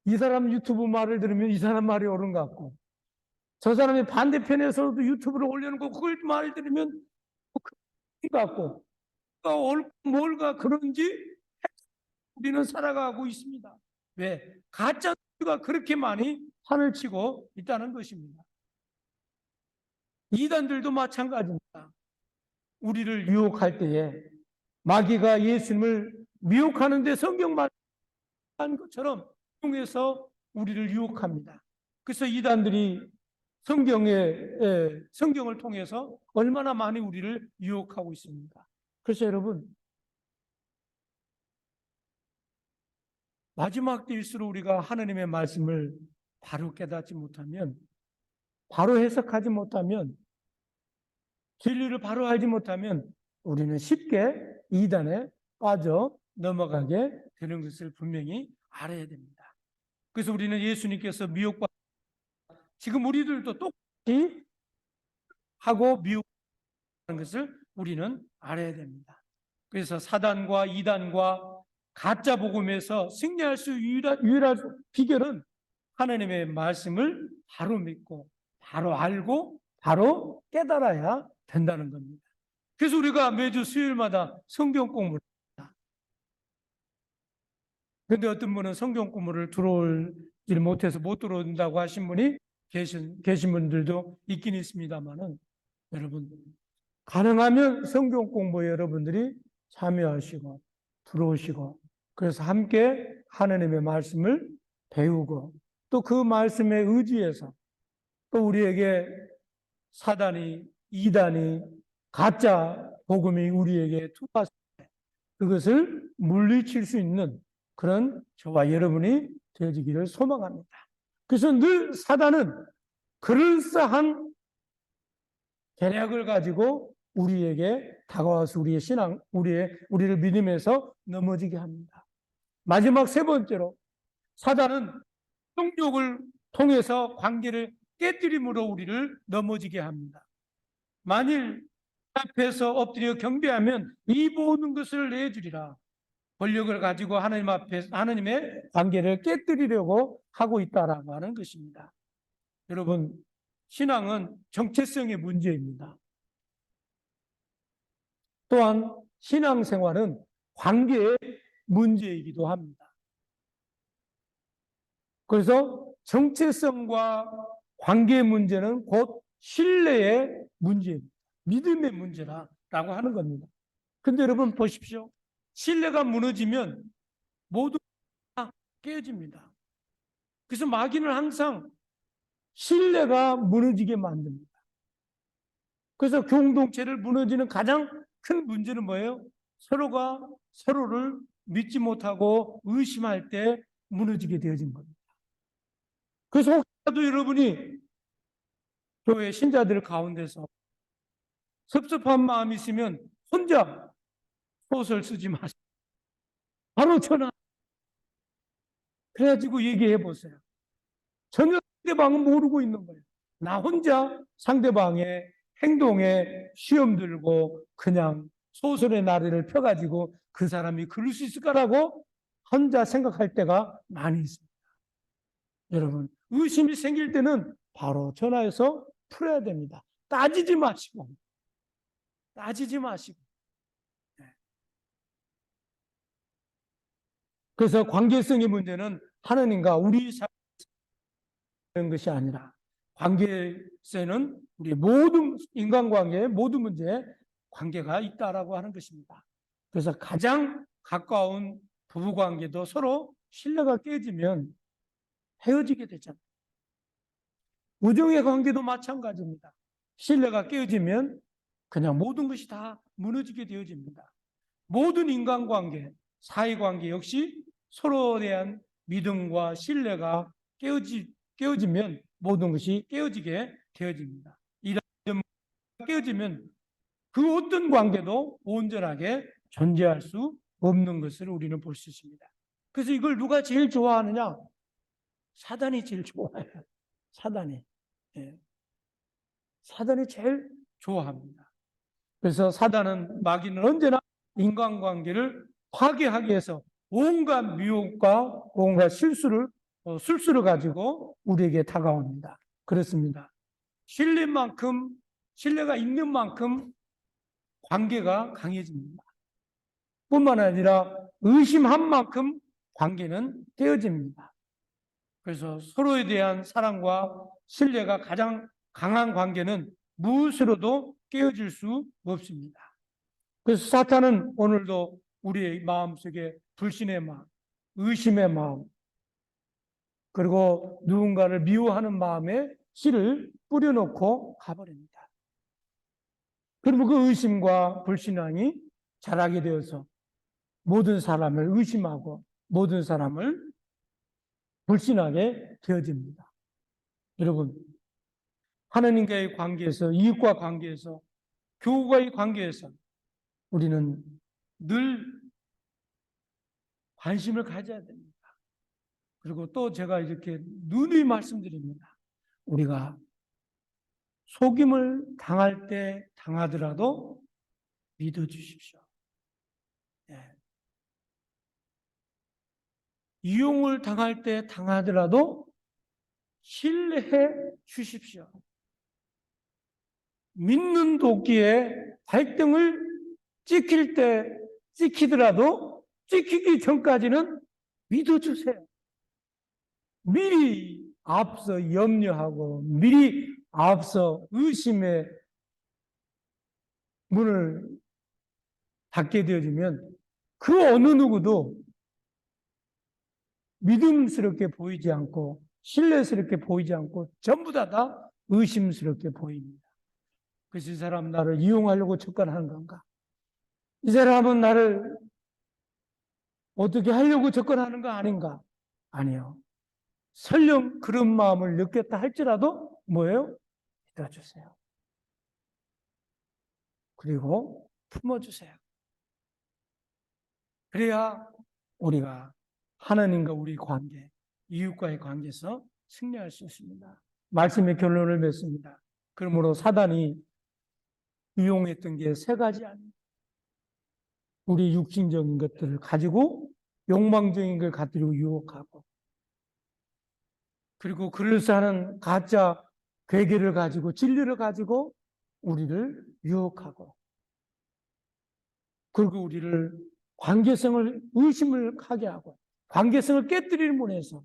이 사람 유튜브 말을 들으면 이 사람 말이 옳은 것 같고 저 사람이 반대편에서도 유튜브를 올려놓고 그걸 말을 들으면 것 같고 뭘까 그런지 우리는 살아가고 있습니다. 왜? 가짜 뉴스가 그렇게 많이 판을 치고 있다는 것입니다. 이단들도 마찬가지입니다. 우리를 유혹할 때에 마귀가 예수님을 미혹하는데 성경 말한 것처럼 통해서 우리를 유혹합니다. 그래서 이단들이 성경을 통해서 얼마나 많이 우리를 유혹하고 있습니까? 그래서 여러분, 마지막 때일수록 우리가 하나님의 말씀을 바로 깨닫지 못하면, 바로 해석하지 못하면, 진리를 바로 알지 못하면 우리는 쉽게 이단에 빠져 넘어가게 되는 것을 분명히 알아야 됩니다. 그래서 우리는 예수님께서 미혹받 지금 우리들도 똑같이 하고 미혹하는 것을 우리는 알아야 됩니다. 그래서 사단과 이단과 가짜 복음에서 승리할 수 유일한 비결은 하나님의 말씀을 바로 믿고 바로 알고 바로 깨달아야 된다는 겁니다. 그래서 우리가 매주 수요일마다 성경 공부를 합니다. 그런데 어떤 분은 성경 공부를 들어오질 못해서 못 들어온다고 하신 분이 계신 분들도 있긴 있습니다만은, 여러분 가능하면 성경 공부에 여러분들이 참여하시고 들어오시고, 그래서 함께 하나님의 말씀을 배우고, 또 그 말씀에 의지해서 또 우리에게 사단이, 이단이, 가짜 복음이 우리에게 투파했을 때 그것을 물리칠 수 있는 그런 저와 여러분이 되어지기를 소망합니다. 그래서 늘 사단은 그럴싸한 계략을 가지고 우리에게 다가와서 우리의 신앙, 우리를 믿음에서 넘어지게 합니다. 마지막 세 번째로, 사단은 성욕을 통해서 관계를 깨뜨림으로 우리를 넘어지게 합니다. 만일 앞에서 엎드려 경배하면 이 모든 것을 내주리라. 권력을 가지고 하나님 앞에 하나님의 관계를 깨뜨리려고 하고 있다라고 하는 것입니다. 여러분, 신앙은 정체성의 문제입니다. 또한 신앙생활은 관계의 문제이기도 합니다. 그래서 정체성과 관계의 문제는 곧 신뢰의 문제입니다. 믿음의 문제라고 하는 겁니다. 근데 여러분 보십시오. 신뢰가 무너지면 모두 다 깨집니다. 그래서 마귀는 항상 신뢰가 무너지게 만듭니다. 그래서 공동체를 무너지는 가장 큰 문제는 뭐예요? 서로가 서로를 믿지 못하고 의심할 때 무너지게 되어진 겁니다. 그래서 혹시라도 여러분이 교회 신자들 가운데서 섭섭한 마음이 있으면 혼자 소설 쓰지 마세요. 바로 전화 그래가지고 얘기해 보세요. 전혀 상대방은 모르고 있는 거예요. 나 혼자 상대방의 행동에 시험 들고 그냥 소설의 나래를 펴가지고 그 사람이 그럴 수 있을까라고 혼자 생각할 때가 많이 있습니다. 여러분, 의심이 생길 때는 바로 전화해서 풀어야 됩니다. 따지지 마시고. 그래서 관계성의 문제는 하나님과 우리 사이의 것이 아니라, 관계성은 우리 모든 인간관계의 모든 문제에 관계가 있다라고 하는 것입니다. 그래서 가장 가까운 부부관계도 서로 신뢰가 깨지면 헤어지게 되잖아요. 우정의 관계도 마찬가지입니다. 신뢰가 깨어지면 그냥 모든 것이 다 무너지게 되어집니다. 모든 인간관계, 사회관계 역시 서로에 대한 믿음과 신뢰가 깨어지면 모든 것이 깨어지게 되어집니다. 이런 믿음이 깨어지면 그 어떤 관계도 온전하게 존재할 수 없는 것을 우리는 볼 수 있습니다. 그래서 이걸 누가 제일 좋아하느냐? 사단이 제일 좋아해요. 사단이. 예. 사단이 제일 좋아합니다. 그래서 사단은, 마귀는 언제나 인간관계를 파괴하기 위해서 온갖 미혹과 온갖 술수를 가지고 우리에게 다가옵니다. 그렇습니다. 신뢰가 있는 만큼 관계가 강해집니다. 뿐만 아니라 의심한 만큼 관계는 깨어집니다. 그래서 서로에 대한 사랑과 신뢰가 가장 강한 관계는 무엇으로도 깨어질 수 없습니다. 그래서 사탄은 오늘도 우리의 마음속에 불신의 마음, 의심의 마음, 그리고 누군가를 미워하는 마음에 씨를 뿌려놓고 가버립니다. 그리고 그 의심과 불신앙이 자라게 되어서 모든 사람을 의심하고 모든 사람을 불신하게 되어집니다. 여러분, 하나님과의 관계에서, 이웃과 관계에서, 교우와의 관계에서 우리는 늘 관심을 가져야 됩니다. 그리고 또 제가 이렇게 누누이 말씀드립니다. 우리가 속임을 당할 때 당하더라도 믿어주십시오. 예. 이용을 당할 때 당하더라도 신뢰해 주십시오. 믿는 도끼에 발등을 찍히더라도 찍히기 전까지는 믿어주세요. 미리 앞서 염려하고 미리 앞서 의심의 문을 닫게 되어지면 그 어느 누구도 믿음스럽게 보이지 않고 신뢰스럽게 보이지 않고 전부 다 의심스럽게 보입니다. 그래서 이 사람은 나를 이용하려고 접근하는 건가? 이 사람은 나를 어떻게 하려고 접근하는 거 아닌가? 아니요. 설령 그런 마음을 느꼈다 할지라도 뭐예요? 믿어주세요. 그리고 품어주세요. 그래야 우리가 하나님과 우리 관계, 이웃과의 관계에서 승리할 수 있습니다. 말씀의 결론을 맺습니다. 그러므로 사단이 이용했던 게 세 가지 아닙니다. 우리 육신적인 것들을 가지고 욕망적인 걸 가지고 유혹하고, 그리고 그럴싸한 가짜 괴계를 가지고 진리를 가지고 우리를 유혹하고, 그리고 우리를 관계성을 의심을 하게 하고 관계성을 깨뜨리는 문에서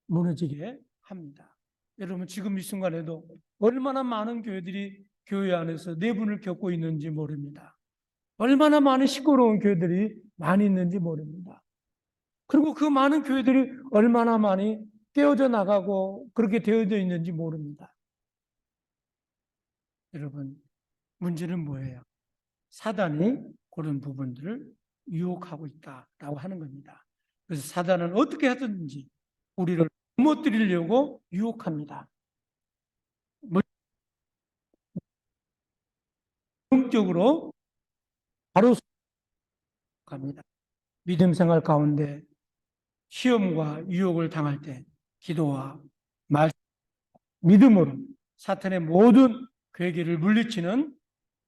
무너지게 합니다. 여러분 지금 이 순간에도 얼마나 많은 교회들이 교회 안에서 내분을 겪고 있는지 모릅니다. 얼마나 많은 시끄러운 교회들이 많이 있는지 모릅니다. 그리고 그 많은 교회들이 얼마나 많이 깨어져 나가고 그렇게 되어져 있는지 모릅니다. 여러분 문제는 뭐예요? 사단이 그런 부분들을 유혹하고 있다라고 하는 겁니다. 그래서 사단은 어떻게 하든지 우리를 넘어뜨리려고 유혹합니다. 영적으로 바로 갑니다. 믿음 생활 가운데 시험과 유혹을 당할 때 기도와 말씀, 믿음으로 사탄의 모든 괴계를 물리치는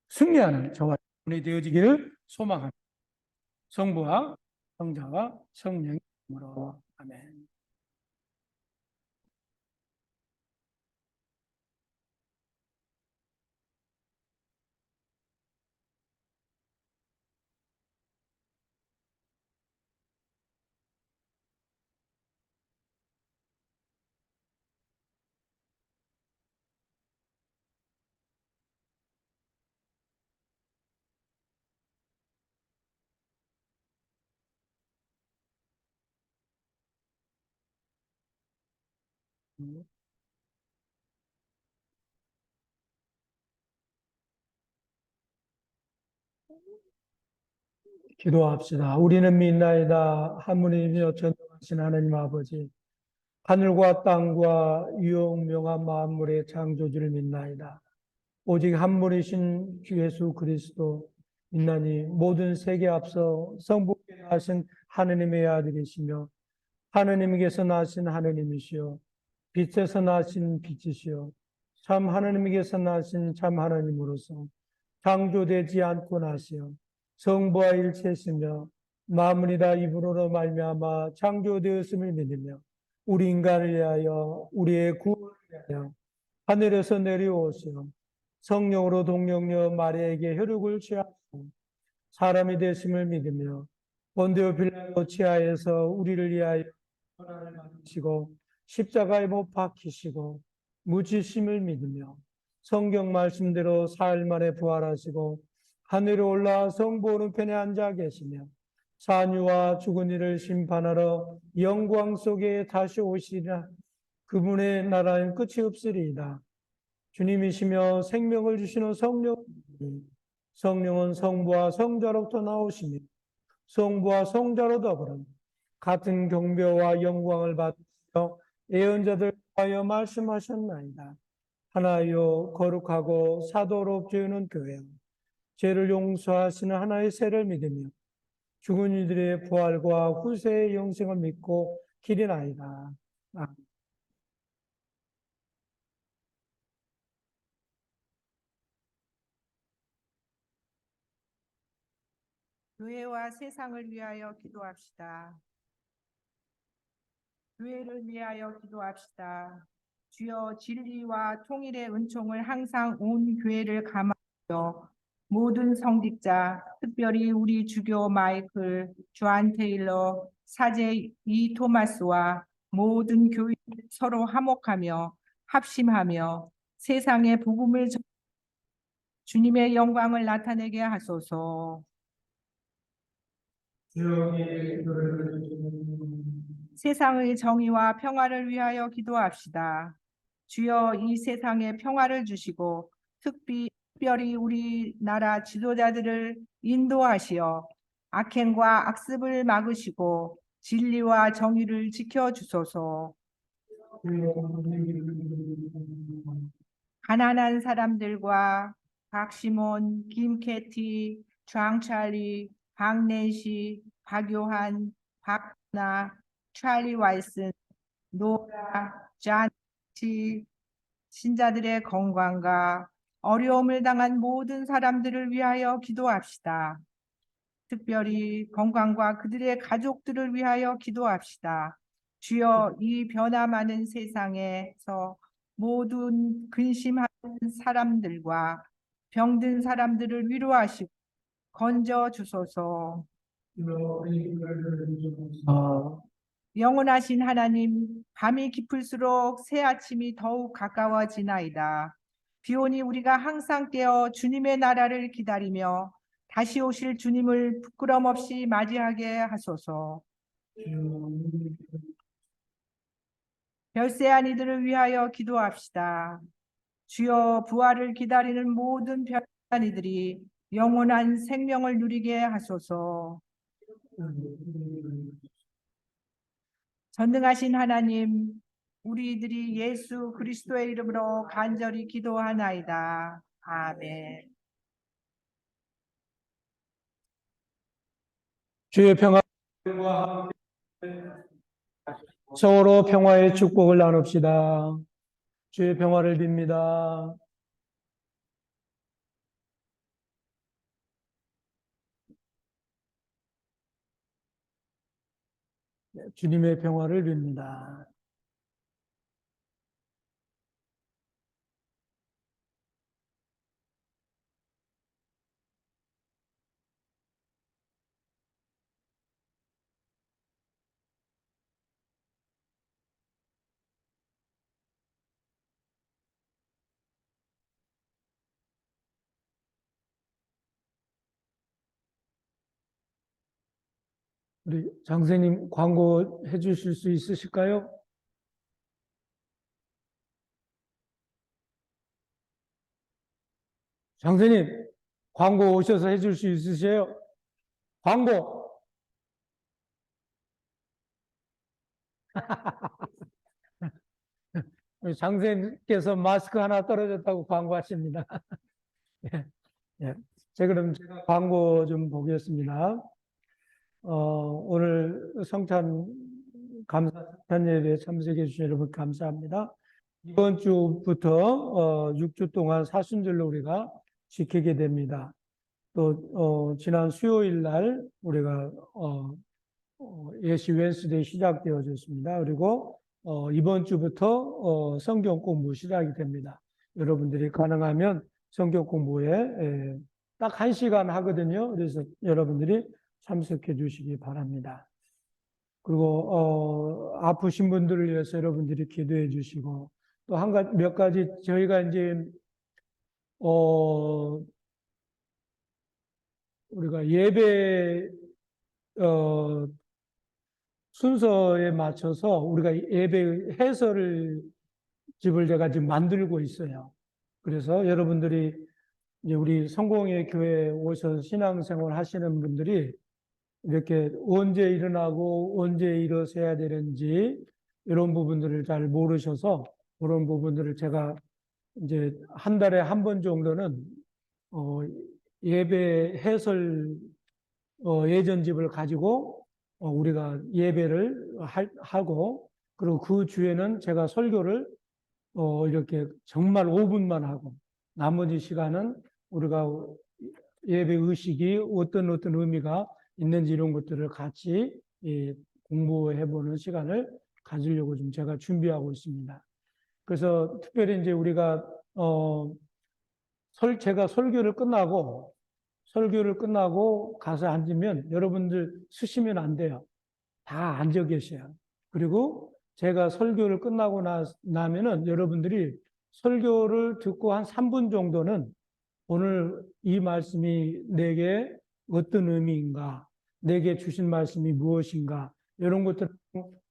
승리하는 저와 여러분이 되어지기를 소망합니다. 성부와 성자와 성령의 이름으로 아멘. 기도합시다. 우리는 믿나이다. 한 분이며 전능하신 하나님 아버지, 하늘과 땅과 유용명한 만물의 창조주를 믿나이다. 오직 한 분이신 주 예수 그리스도 믿나니 모든 세계 앞서 성부께 나신 하느님의 아들이시며 하느님께서 나신 하느님이시요 빛에서 나신 빛이시요 참 하느님께서 나신 참 하나님으로서 창조되지 않고 나시어 성부와 일체시며 만물이 다 이분으로 말미암아 창조되었음을 믿으며 우리 인간을 위하여 우리의 구원을 위하여 하늘에서 내려오시어 성령으로 동령녀 마리아에게 혈육을 취하시고 사람이 되심을 믿으며 본디오 빌라도 치하에서 우리를 위하여 고난을 받으시고 십자가에 못 박히시고 묻히심을 믿으며 성경 말씀대로 사흘 만에 부활하시고 하늘에 올라 성부 오른편에 앉아 계시며 산유와 죽은 이를 심판하러 영광 속에 다시 오시리라. 그분의 나라는 끝이 없으리이다. 주님이시며 생명을 주시는 성령은 성부와 성자로부터 나오시며 성부와 성자로 더불어 같은 경배와 영광을 받으시며 예언자들 하여 말씀하셨나이다. 하나여 거룩하고 사도로 지으는 교회, 죄를 용서하시는 하나의 세를 믿으며 죽은 이들의 부활과 후세의 영생을 믿고 기리나이다. 아멘. 교회와 세상을 위하여 기도합시다. 교회를 위하여 기도합시다. 주여 진리와 통일의 은총을 항상 온 교회를 감하여 모든 성직자, 특별히 우리 주교 마이클, 조안 테일러, 사제 이 토마스와 모든 교인 서로 화목하며 합심하며 세상의 복음을 주님의 영광을 나타내게 하소서. 세상의 정의와 평화를 위하여 기도합시다. 주여 이 세상에 평화를 주시고 특별히 우리나라 지도자들을 인도하시어 악행과 악습을 막으시고 진리와 정의를 지켜주소서. 가난한 사람들과 박시몬, 김캐티, 장찰리, 박낸시, 박요한, 박나, 찰리 와이슨, 노라, 잔티 신자들의 건강과 어려움을 당한 모든 사람들을 위하여 기도합시다. 특별히 건강과 그들의 가족들을 위하여 기도합시다. 주여 이 변화 많은 세상에서 모든 근심하는 사람들과 병든 사람들을 위로하시고 건져 주소서. 영원하신 하나님, 밤이 깊을수록 새 아침이 더욱 가까워지나이다. 비오니 우리가 항상 깨어 주님의 나라를 기다리며 다시 오실 주님을 부끄럼 없이 맞이하게 하소서. 별세한 이들을 위하여 기도합시다. 주여 부활을 기다리는 모든 별세한 이들이 영원한 생명을 누리게 하소서. 전능하신 하나님, 우리들이 예수 그리스도의 이름으로 간절히 기도하나이다. 아멘. 주의 평화 서로 평화의 축복을 나눕시다. 주의 평화를 빕니다. 주님의 평화를 빕니다. 우리 장세님 광고 해주실 수 있으실까요? 장세님 광고 오셔서 해줄 수 있으세요? 광고. 우리 장세님께서 마스크 하나 떨어졌다고 광고하십니다. 예, 예. 그럼 제가 광고 좀 보겠습니다. 오늘 성찬 감사 예배에 참석해 주신 여러분 감사합니다. 이번 주부터 6주 동안 사순절로 우리가 지키게 됩니다. 또 지난 수요일 날 우리가 예시 웬스데이 시작되어졌습니다. 그리고 이번 주부터 성경 공부 시작이 됩니다. 여러분들이 가능하면 성경 공부에 딱 1시간 하거든요. 그래서 여러분들이 참석해 주시기 바랍니다. 그리고 아프신 분들을 위해서 여러분들이 기도해 주시고 또 몇 가지 저희가 이제 우리가 예배 순서에 맞춰서 우리가 예배 해설을 집을 제가 지금 만들고 있어요. 그래서 여러분들이 이제 우리 성공의 교회에 오셔서 신앙생활 하시는 분들이 이렇게 언제 일어나고 언제 일어서야 되는지 이런 부분들을 잘 모르셔서 그런 부분들을 제가 이제 한 달에 한 번 정도는 예배 해설 예전집을 가지고 우리가 예배를 하고 그리고 그 주에는 제가 설교를 이렇게 정말 5분만 하고 나머지 시간은 우리가 예배 의식이 어떤 의미가 있는지 이런 것들을 같이 공부해보는 시간을 가지려고 좀 제가 준비하고 있습니다. 그래서 특별히 이제 우리가 제가 설교를 끝나고 가서 앉으면 여러분들 쓰시면 안 돼요. 다 앉아 계셔요. 그리고 제가 설교를 끝나고 나면은 여러분들이 설교를 듣고 한 3분 정도는 오늘 이 말씀이 내게 어떤 의미인가, 내게 주신 말씀이 무엇인가, 이런 것들을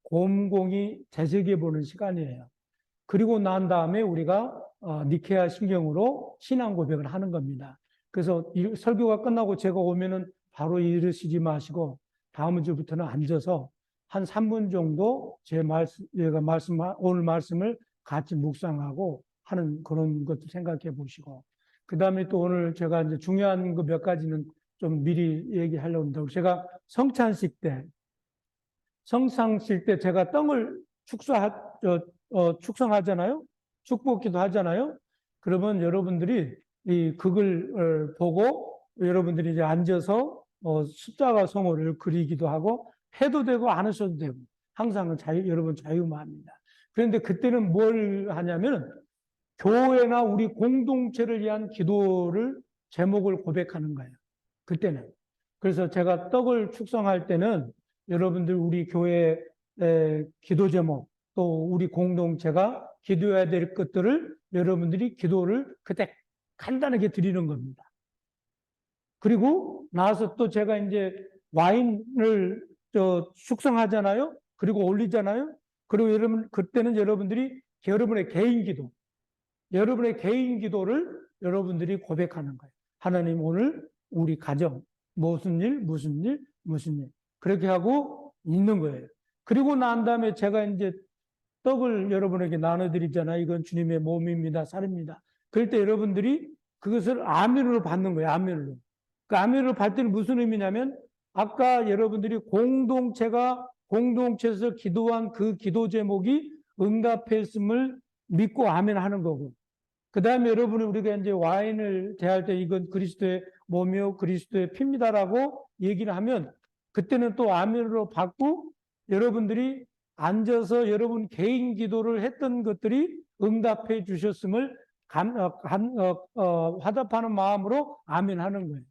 곰곰이 되새겨 보는 시간이에요. 그리고 난 다음에 우리가 니케아 신경으로 신앙 고백을 하는 겁니다. 그래서 이 설교가 끝나고 제가 오면은 바로 일으키지 마시고 다음 주부터는 앉아서 한 3분 정도 제가 오늘 말씀을 같이 묵상하고 하는 그런 것도 생각해 보시고, 그 다음에 또 오늘 제가 이제 중요한 그 몇 가지는 좀 미리 얘기하려고 합니다. 제가 성찬식 때 제가 떡을 축성하잖아요. 축복기도 하잖아요. 그러면 여러분들이 이 극을 보고 여러분들이 이제 앉아서 십자가 성호를 그리기도 하고 해도 되고 안 하셔도 되고 항상 여러분 자유마음입니다. 그런데 그때는 뭘 하냐면 교회나 우리 공동체를 위한 기도를 제목을 고백하는 거예요. 그때는. 그래서 제가 떡을 축성할 때는 여러분들 우리 교회 기도 제목 또 우리 공동체가 기도해야 될 것들을 여러분들이 기도를 그때 간단하게 드리는 겁니다. 그리고 나서 또 제가 이제 와인을 숙성하잖아요. 그리고 올리잖아요. 그리고 그때는 여러분들이 여러분의 개인 기도를 여러분들이 고백하는 거예요. 하나님 오늘 우리 가정 무슨 일, 무슨 일, 무슨 일. 그렇게 하고 있는 거예요. 그리고 난 다음에 제가 이제 떡을 여러분에게 나눠드리잖아요. 이건 주님의 몸입니다. 살입니다. 그럴 때 여러분들이 그것을 아멘으로 받는 거예요. 아멘으로. 그 아멘으로 받을 때는 무슨 의미냐면 아까 여러분들이 공동체에서 기도한 그 기도 제목이 응답했음을 믿고 아멘 하는 거고, 그 다음에 여러분이 우리가 이제 와인을 대할 때 이건 그리스도의 몸이요 그리스도의 피입니다라고 얘기를 하면 그때는 또 아멘으로 받고 여러분들이 앉아서 여러분 개인 기도를 했던 것들이 응답해 주셨음을 화답하는 마음으로 아멘 하는 거예요.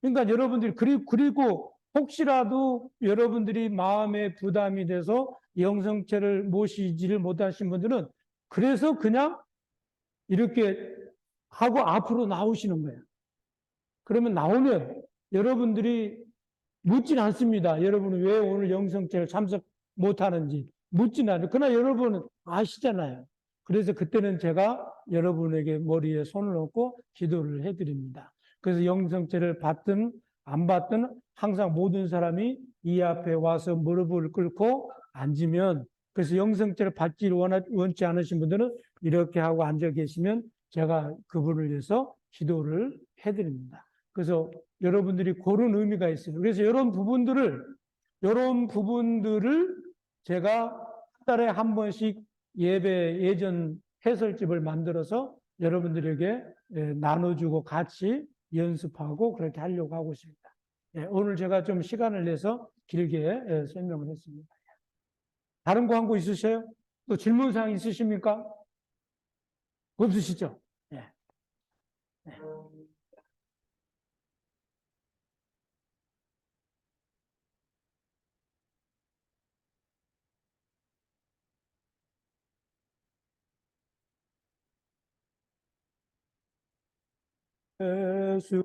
그러니까 여러분들이 그리고 혹시라도 여러분들이 마음에 부담이 돼서 영성체를 모시지를 못하신 분들은 그래서 그냥 이렇게 하고 앞으로 나오시는 거예요. 그러면 나오면 여러분들이 묻진 않습니다. 여러분은 왜 오늘 영성체를 참석 못하는지 묻진 않아요. 그러나 여러분은 아시잖아요. 그래서 그때는 제가 여러분에게 머리에 손을 얹고 기도를 해드립니다. 그래서 영성체를 받든 안 받든 항상 모든 사람이 이 앞에 와서 무릎을 꿇고 앉으면, 그래서 영성체를 받기를 원치 않으신 분들은 이렇게 하고 앉아 계시면 제가 그분을 위해서 기도를 해드립니다. 그래서 여러분들이 그런 의미가 있어요. 그래서 이런 부분들을 제가 한 달에 한 번씩 예전 해설집을 만들어서 여러분들에게 나눠주고 같이 연습하고 그렇게 하려고 하고 있습니다. 오늘 제가 좀 시간을 내서 길게 설명을 했습니다. 다른 광고 있으세요? 또 질문사항 있으십니까? 없으시죠? 예. 예. 예수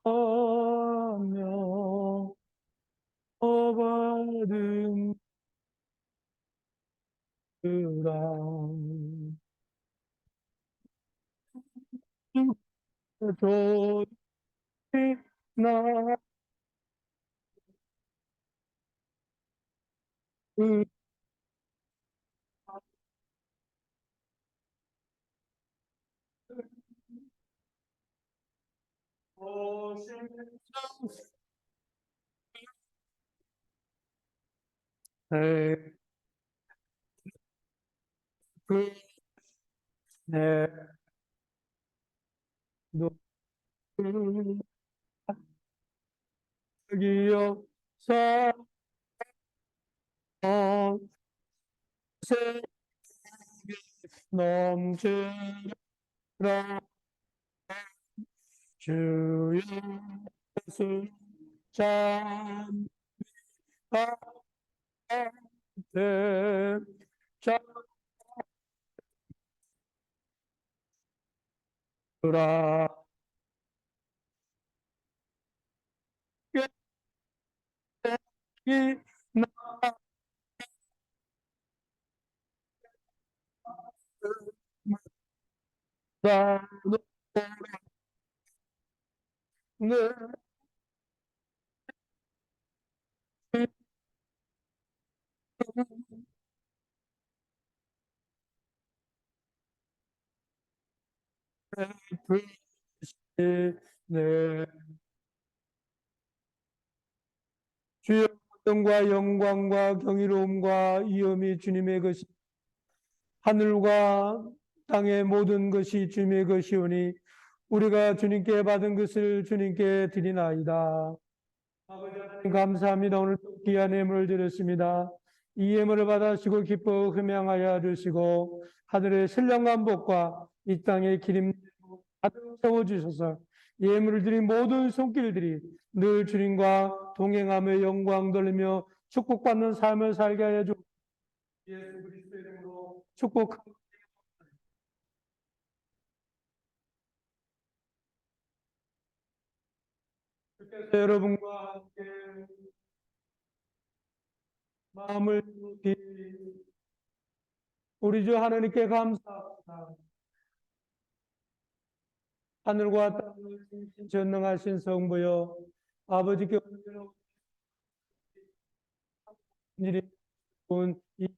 하며 받은 그라 조리 나 내 기여 사 넘치라 주여 예수 참 대 잡으라 깨이 나는 내 주여 영과 영광과 경이로움과 위엄이 주님의 것이 하늘과 땅의 모든 것이 주님의 것이오니 우리가 주님께 받은 것을 주님께 드리나이다. 아버지 하나님 감사합니다. 오늘 또 귀한 예물을 드렸습니다. 이 예물을 받아시고 기뻐 흠양하여 주시고 하늘의 신령한 복과 이 땅의 기름 가득 채워주셔서 예물을 드린 모든 손길들이 늘 주님과 동행하며 영광 돌리며 축복받는 삶을 살게 하여 주옵소서. 예수 그리스도의 이름으로 축복합니다. 주께서 여러분과 함께 마음을 깊이 우리 주 하나님께 감사합니다. 하늘과 땅을 전능하신 성부여 아버지께 온전한 일이 온 이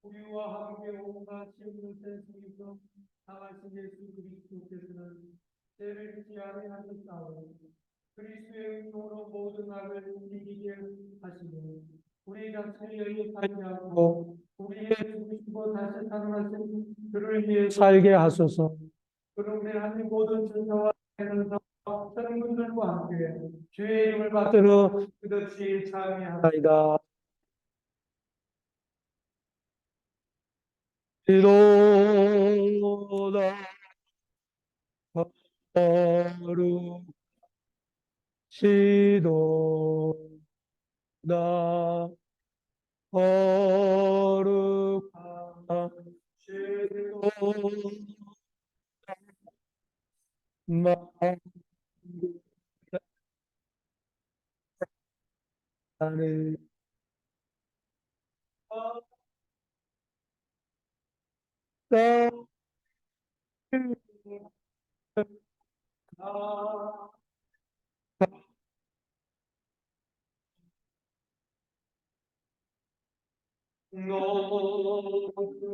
우리와 함께 온갖 시험을 세상에서 나가신 예수 그리스도께서는 죄를 짓지 아니하셨사오니 그리스도의 은총으로 모든 악을 이기게 하시니 우리 자신을 연락하지 않고 우리의 죽으시고 다시 살아나신 그를 위해 살게 하소서. 그럼 우리 하나님 모든 천사와 사람들과 함께 주의 이름을 받들어 끝없이 찬미하나이다. 이로다 거룩시도다 거룩하시도 만나는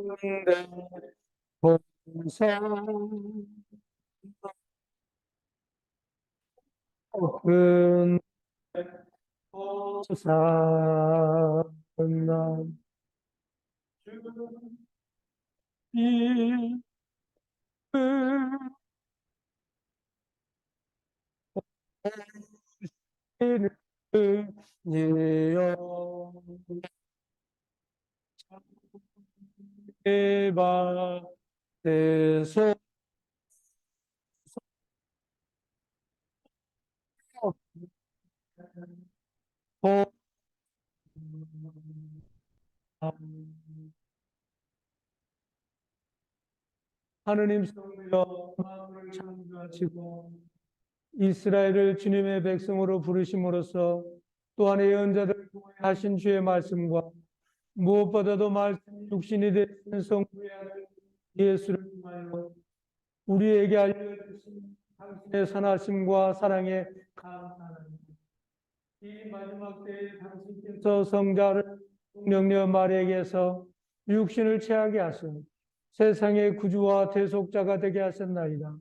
노는데 본성 큰 사나 주의 예여 에바에서 하느님 성부여 만물을 창조하시고 이스라엘을 주님의 백성으로 부르심으로써 또한 예언자들 하신 주의 말씀과 무엇보다도 말씀 육신이 되신 성부의 아들 예수를 통하여 우리에게 알려주신 당신의 선하심과 사랑에 감사합니다. 이 마지막 때에 당신께서 성자를 명령 마리아에게서 육신을 취하게 하셔 세상의 구주와 대속자가 되게 하셨나이다.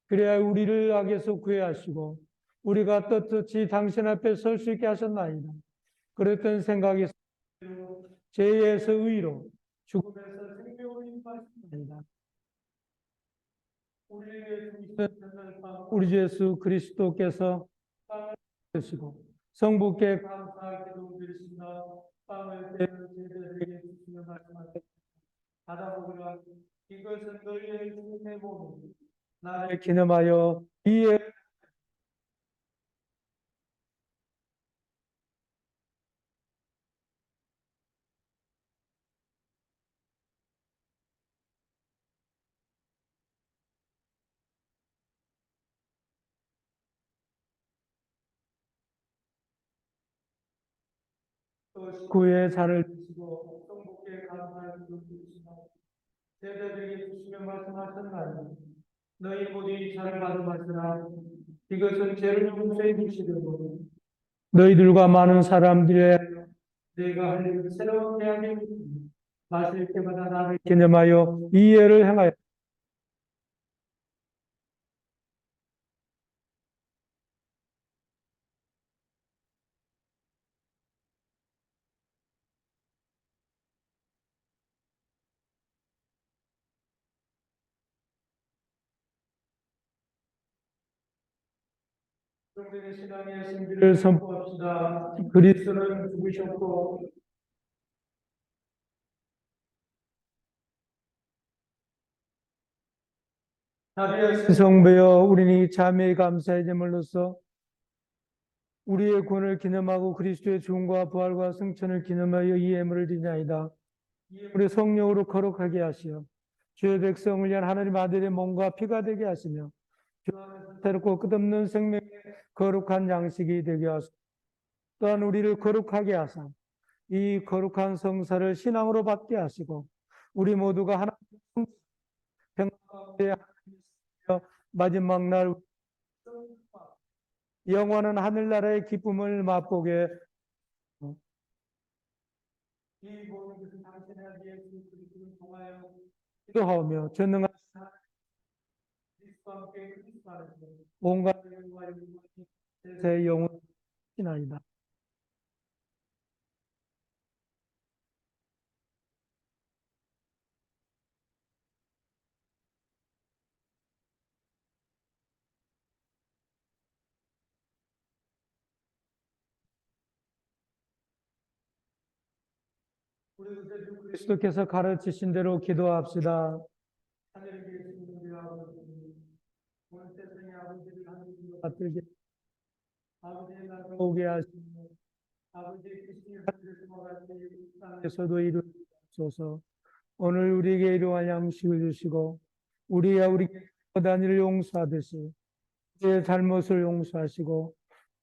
그래야 우리를 악에서 구해하시고 우리가 떳떳이 당신 앞에 설 수 있게 하셨나이다. 그랬던 생각이 죄에서 의로 죽음에서 생명을 인도하셨나이다. 우리에게 주시는 우리 주 예수 그리스도께서 빵을 드시고 성부께 감사하게 기도드리신다. 빵을 제자들에게 주시며 말씀하셨다. 받아보거라. 이것은 너희의 주님의 몸이니 나를 기념하여 이에 구의 잔을 드시고 성부께 감사하게 기도드리시며 제자들에게 주시며 말씀하셨나니 너희 모두 이 잔을 받아 마시라. 이것은 죄를 용서해 주시려고 너희들과 많은 사람들의 내가 할 새로운 계약의 마실 때마다 나를 기념하여 이 예를 행하여 성경의 신앙의 신비를 선포합시다. 그리스도는 죽으셨고 자비하신 성부여 우리는 자매의 감사의 제물로서 우리의 구원을 기념하고 그리스도의 죽음과 부활과 승천을 기념하여 이 예물을 드리나이다. 이 예물을 성령으로 거룩하게 하시어 주의 백성을 위한 하나님 아들의 몸과 피가 되게 하시며 주 안에서 새롭고 끝없는 생명의 거룩한 양식이 되게 하소서. 또한 우리를 거룩하게 하사 이 거룩한 성사를 신앙으로 받게 하시고 우리 모두가 하나님 평강 가운데 하나님이시며 마지막 날 영원한 하늘나라의 기쁨을 맛보게 이 모든 것은 당신의 아들 예수 그리스도를 통하여 기도하며 전능하신 하나님 그리스도와 함께 그리스도 안에서 온갖 영광과 영광이 세세 영원히나이다. 우리 구세주 그리스도께서 가르치신 대로 기도합시다. 하늘에 계신 우리 아버지, 온 세상의 아버지를 하나님으로 받들게 아버지의 나라가 오게 하시며 아버지의 뜻이 하늘에서와 같이 땅에서도 이루어지소서. 오늘 우리에게 일용할 양식을 주시고 우리가 우리에게 못한 일을 용서하듯이 우리의 잘못을 용서하시고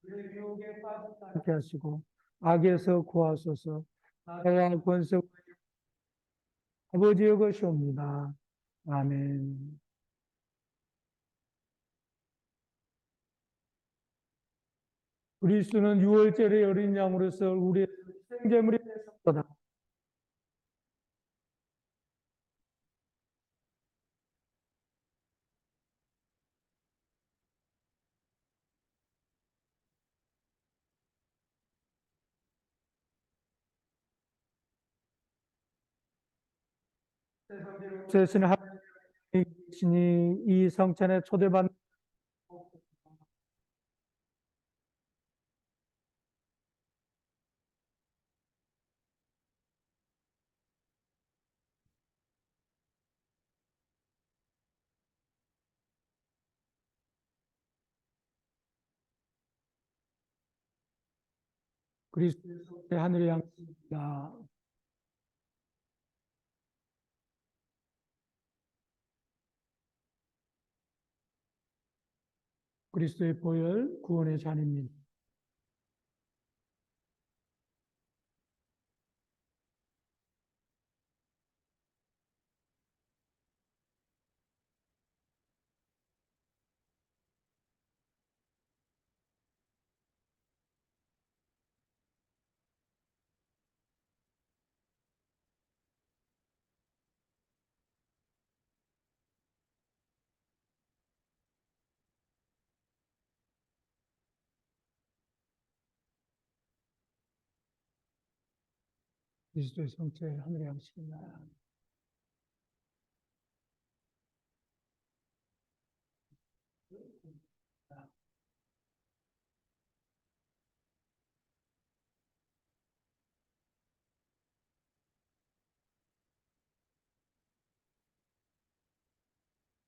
우리의 유혹에 빠지지 않게 하시고 악에서 구하소서. 나라와 권세와 아버지의 것이옵니다. 아멘. 그리스도는 유월절의 어린 양으로서 우리의 생제물이 되셨도다. 세신 하나님이시니 이 성찬에 초대받는 그리스도의 하늘의 양식입니다. 그리스도의 보혈 구원의 잔입니다. 그리스도의 성체 하늘의 양식입니다.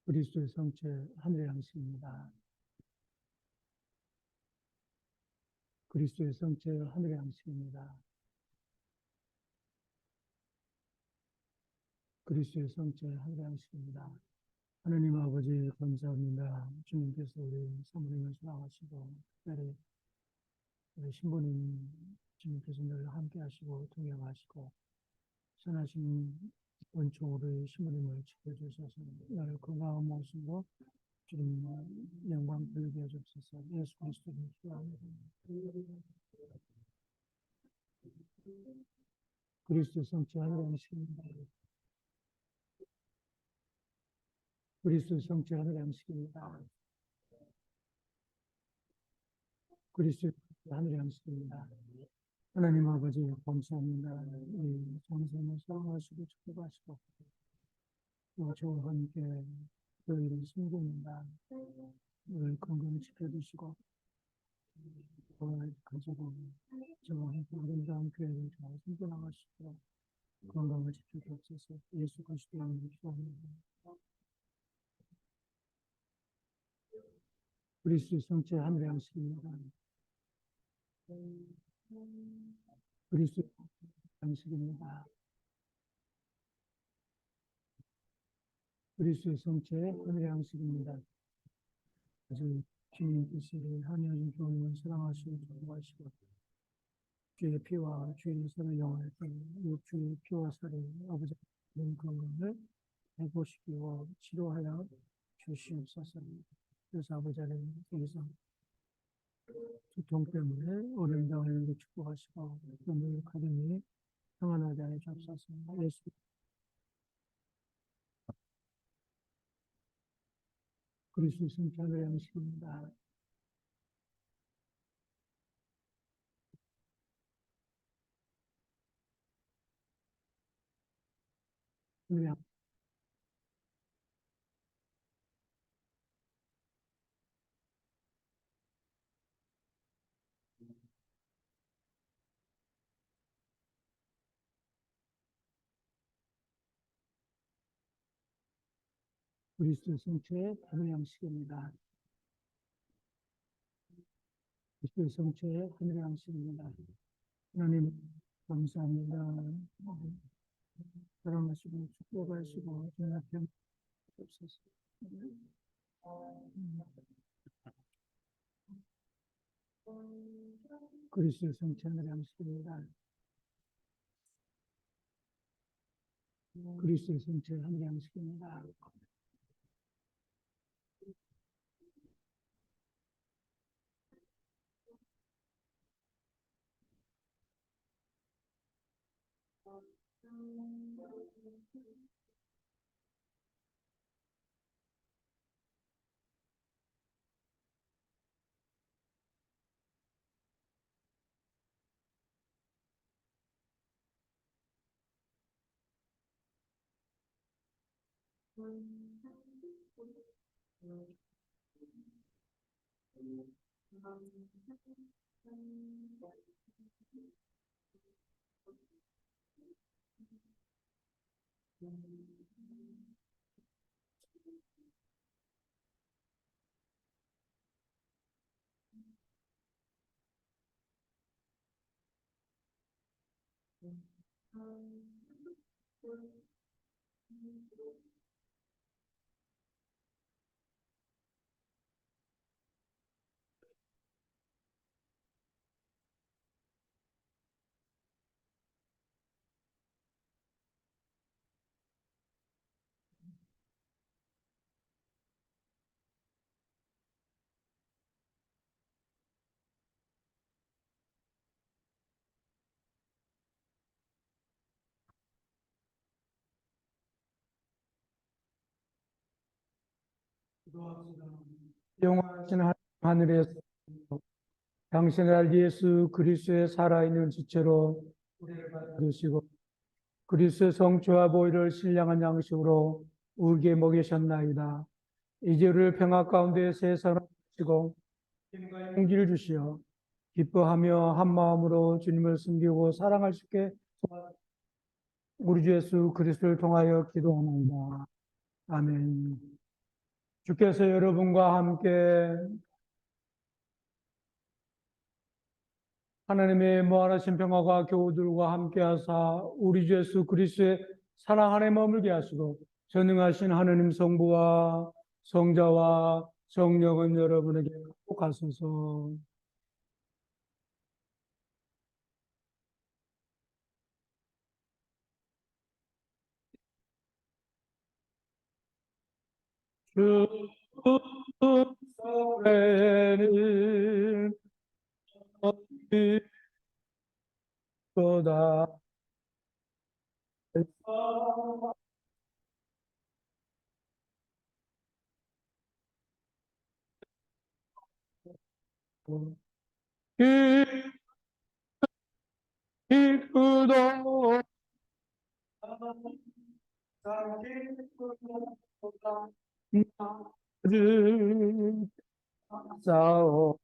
그리스도의 성체 하늘의 양식입니다. 그리스도의 성체 하늘의 양식입니다. 그리스도의 성체 하늘의 양식입니다. 하나님 아버지 감사합니다. 주님께서 우리 사모님을 사랑하시고 특별히 우리 신부님 주님께서 늘 함께하시고 동행하시고 선하신 은총으로 신부님을 지켜주셔서 늘 건강한 모습으로 주님 영광 돌리게 하옵소서. 예수 그리스도를 기도합니다. 그리스도 성체 하늘의 양식입니다. 그리스도 성체 하늘의 양식입니다. 그리스도 하늘의 양식입니다. 하나님 아버지 감사합니다. 이 정성을 사랑하시고 축복하시고 또 저와 함께 너희를 숨깁니다. 늘 건강히 지켜주시고 가지고 저와 함께 아름다운 교회를 잘 숨겨나가시도록 건강을 지켜주옵소서. 예수 그리스도의 이름으로 기도합니다. 그리스도 성체 하늘의 양식입니다. 그리스도 양식입니다. 그리스도의 성체 하늘의 양식입니다. 아주 주님께서 하나님 교회를 사랑하시고 존경하시고 주의 피와 주의 살을 영원할 때 주의 피와 살을 아버지 건강을 회복시키고 치료하여 주시옵소서. 그래서 아버지 하나님 여기서 두통 때문에 어려움 당하는 것 축복하시고 너무 가정이 평안하게 하여 주옵소서. 예수 그리스도 성체 하늘의 양식입니다. 하늘의 그리스도 성체 하늘의 양식입니다. 그리스도 성체 하늘의 양식입니다. 하나님 감사합니다. 사랑하시고 축복하시고 주님 앞에 주옵소서. 그리스도 성체 하늘의 양식입니다. 그리스도 성체 하늘의 양식입니다. 영원하신 하늘에서 당신의 알 예수 그리스도의 살아있는 지체로 우리를 받으시고 그리스도의 성취와 보혈을 신령한 양식으로 우리에게 먹이셨나이다. 이제를 평화 가운데 세상을 주시고 힘과 용기를 주시어 기뻐하며 한 마음으로 주님을 섬기고 사랑할 수 있게 우리 주 예수 그리스도를 통하여 기도하나이다. 아멘. 주께서 여러분과 함께 하나님의 무한하신 평화가 교우들과 함께 하사 우리 주 예수 그리스도의 사랑 안에 머물게 하시고 전능하신 하나님 성부와 성자와 성령은 여러분에게 가소서. 주 소래는 어디보다 기쁘도 나를 싸워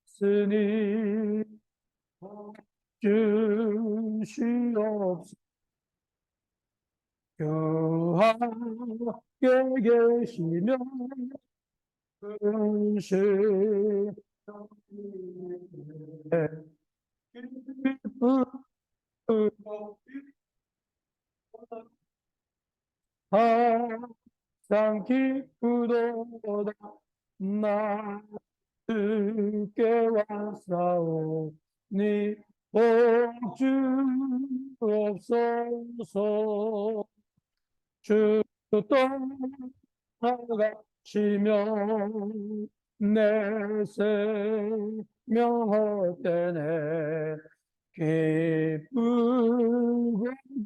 쓰니 주시옵소서. 함께 계시면 은실 항상 기쁘도다 나 주께 왔사오니 복주 없소서. 주 떠나가시면 내 생명 헛되네 기쁘고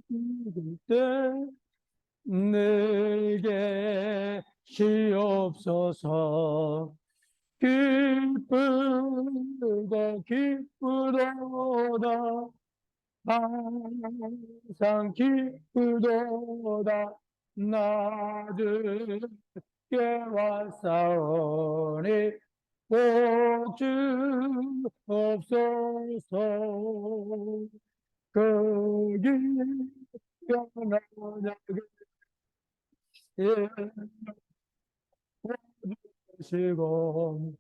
기쁠 때 내게 시옵소서. 기쁘고 기쁘도다 항상 기쁘도다 나를 깨웠사오니 복주 없소서. 거기 변하냐게 시고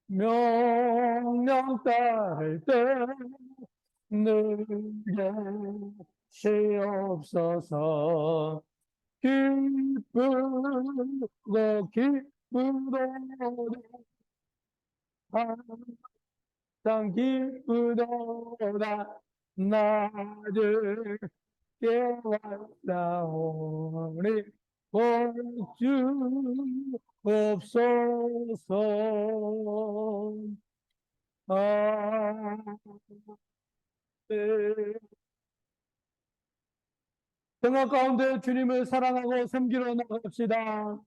명령 따를 때 내게 시옵소서. 기쁘고 기쁘도다 항상 기쁘도다 나를 깨웠사오니 복주 없소서. 평화 가운데 주님을 사랑하고 섬기러 나갑시다.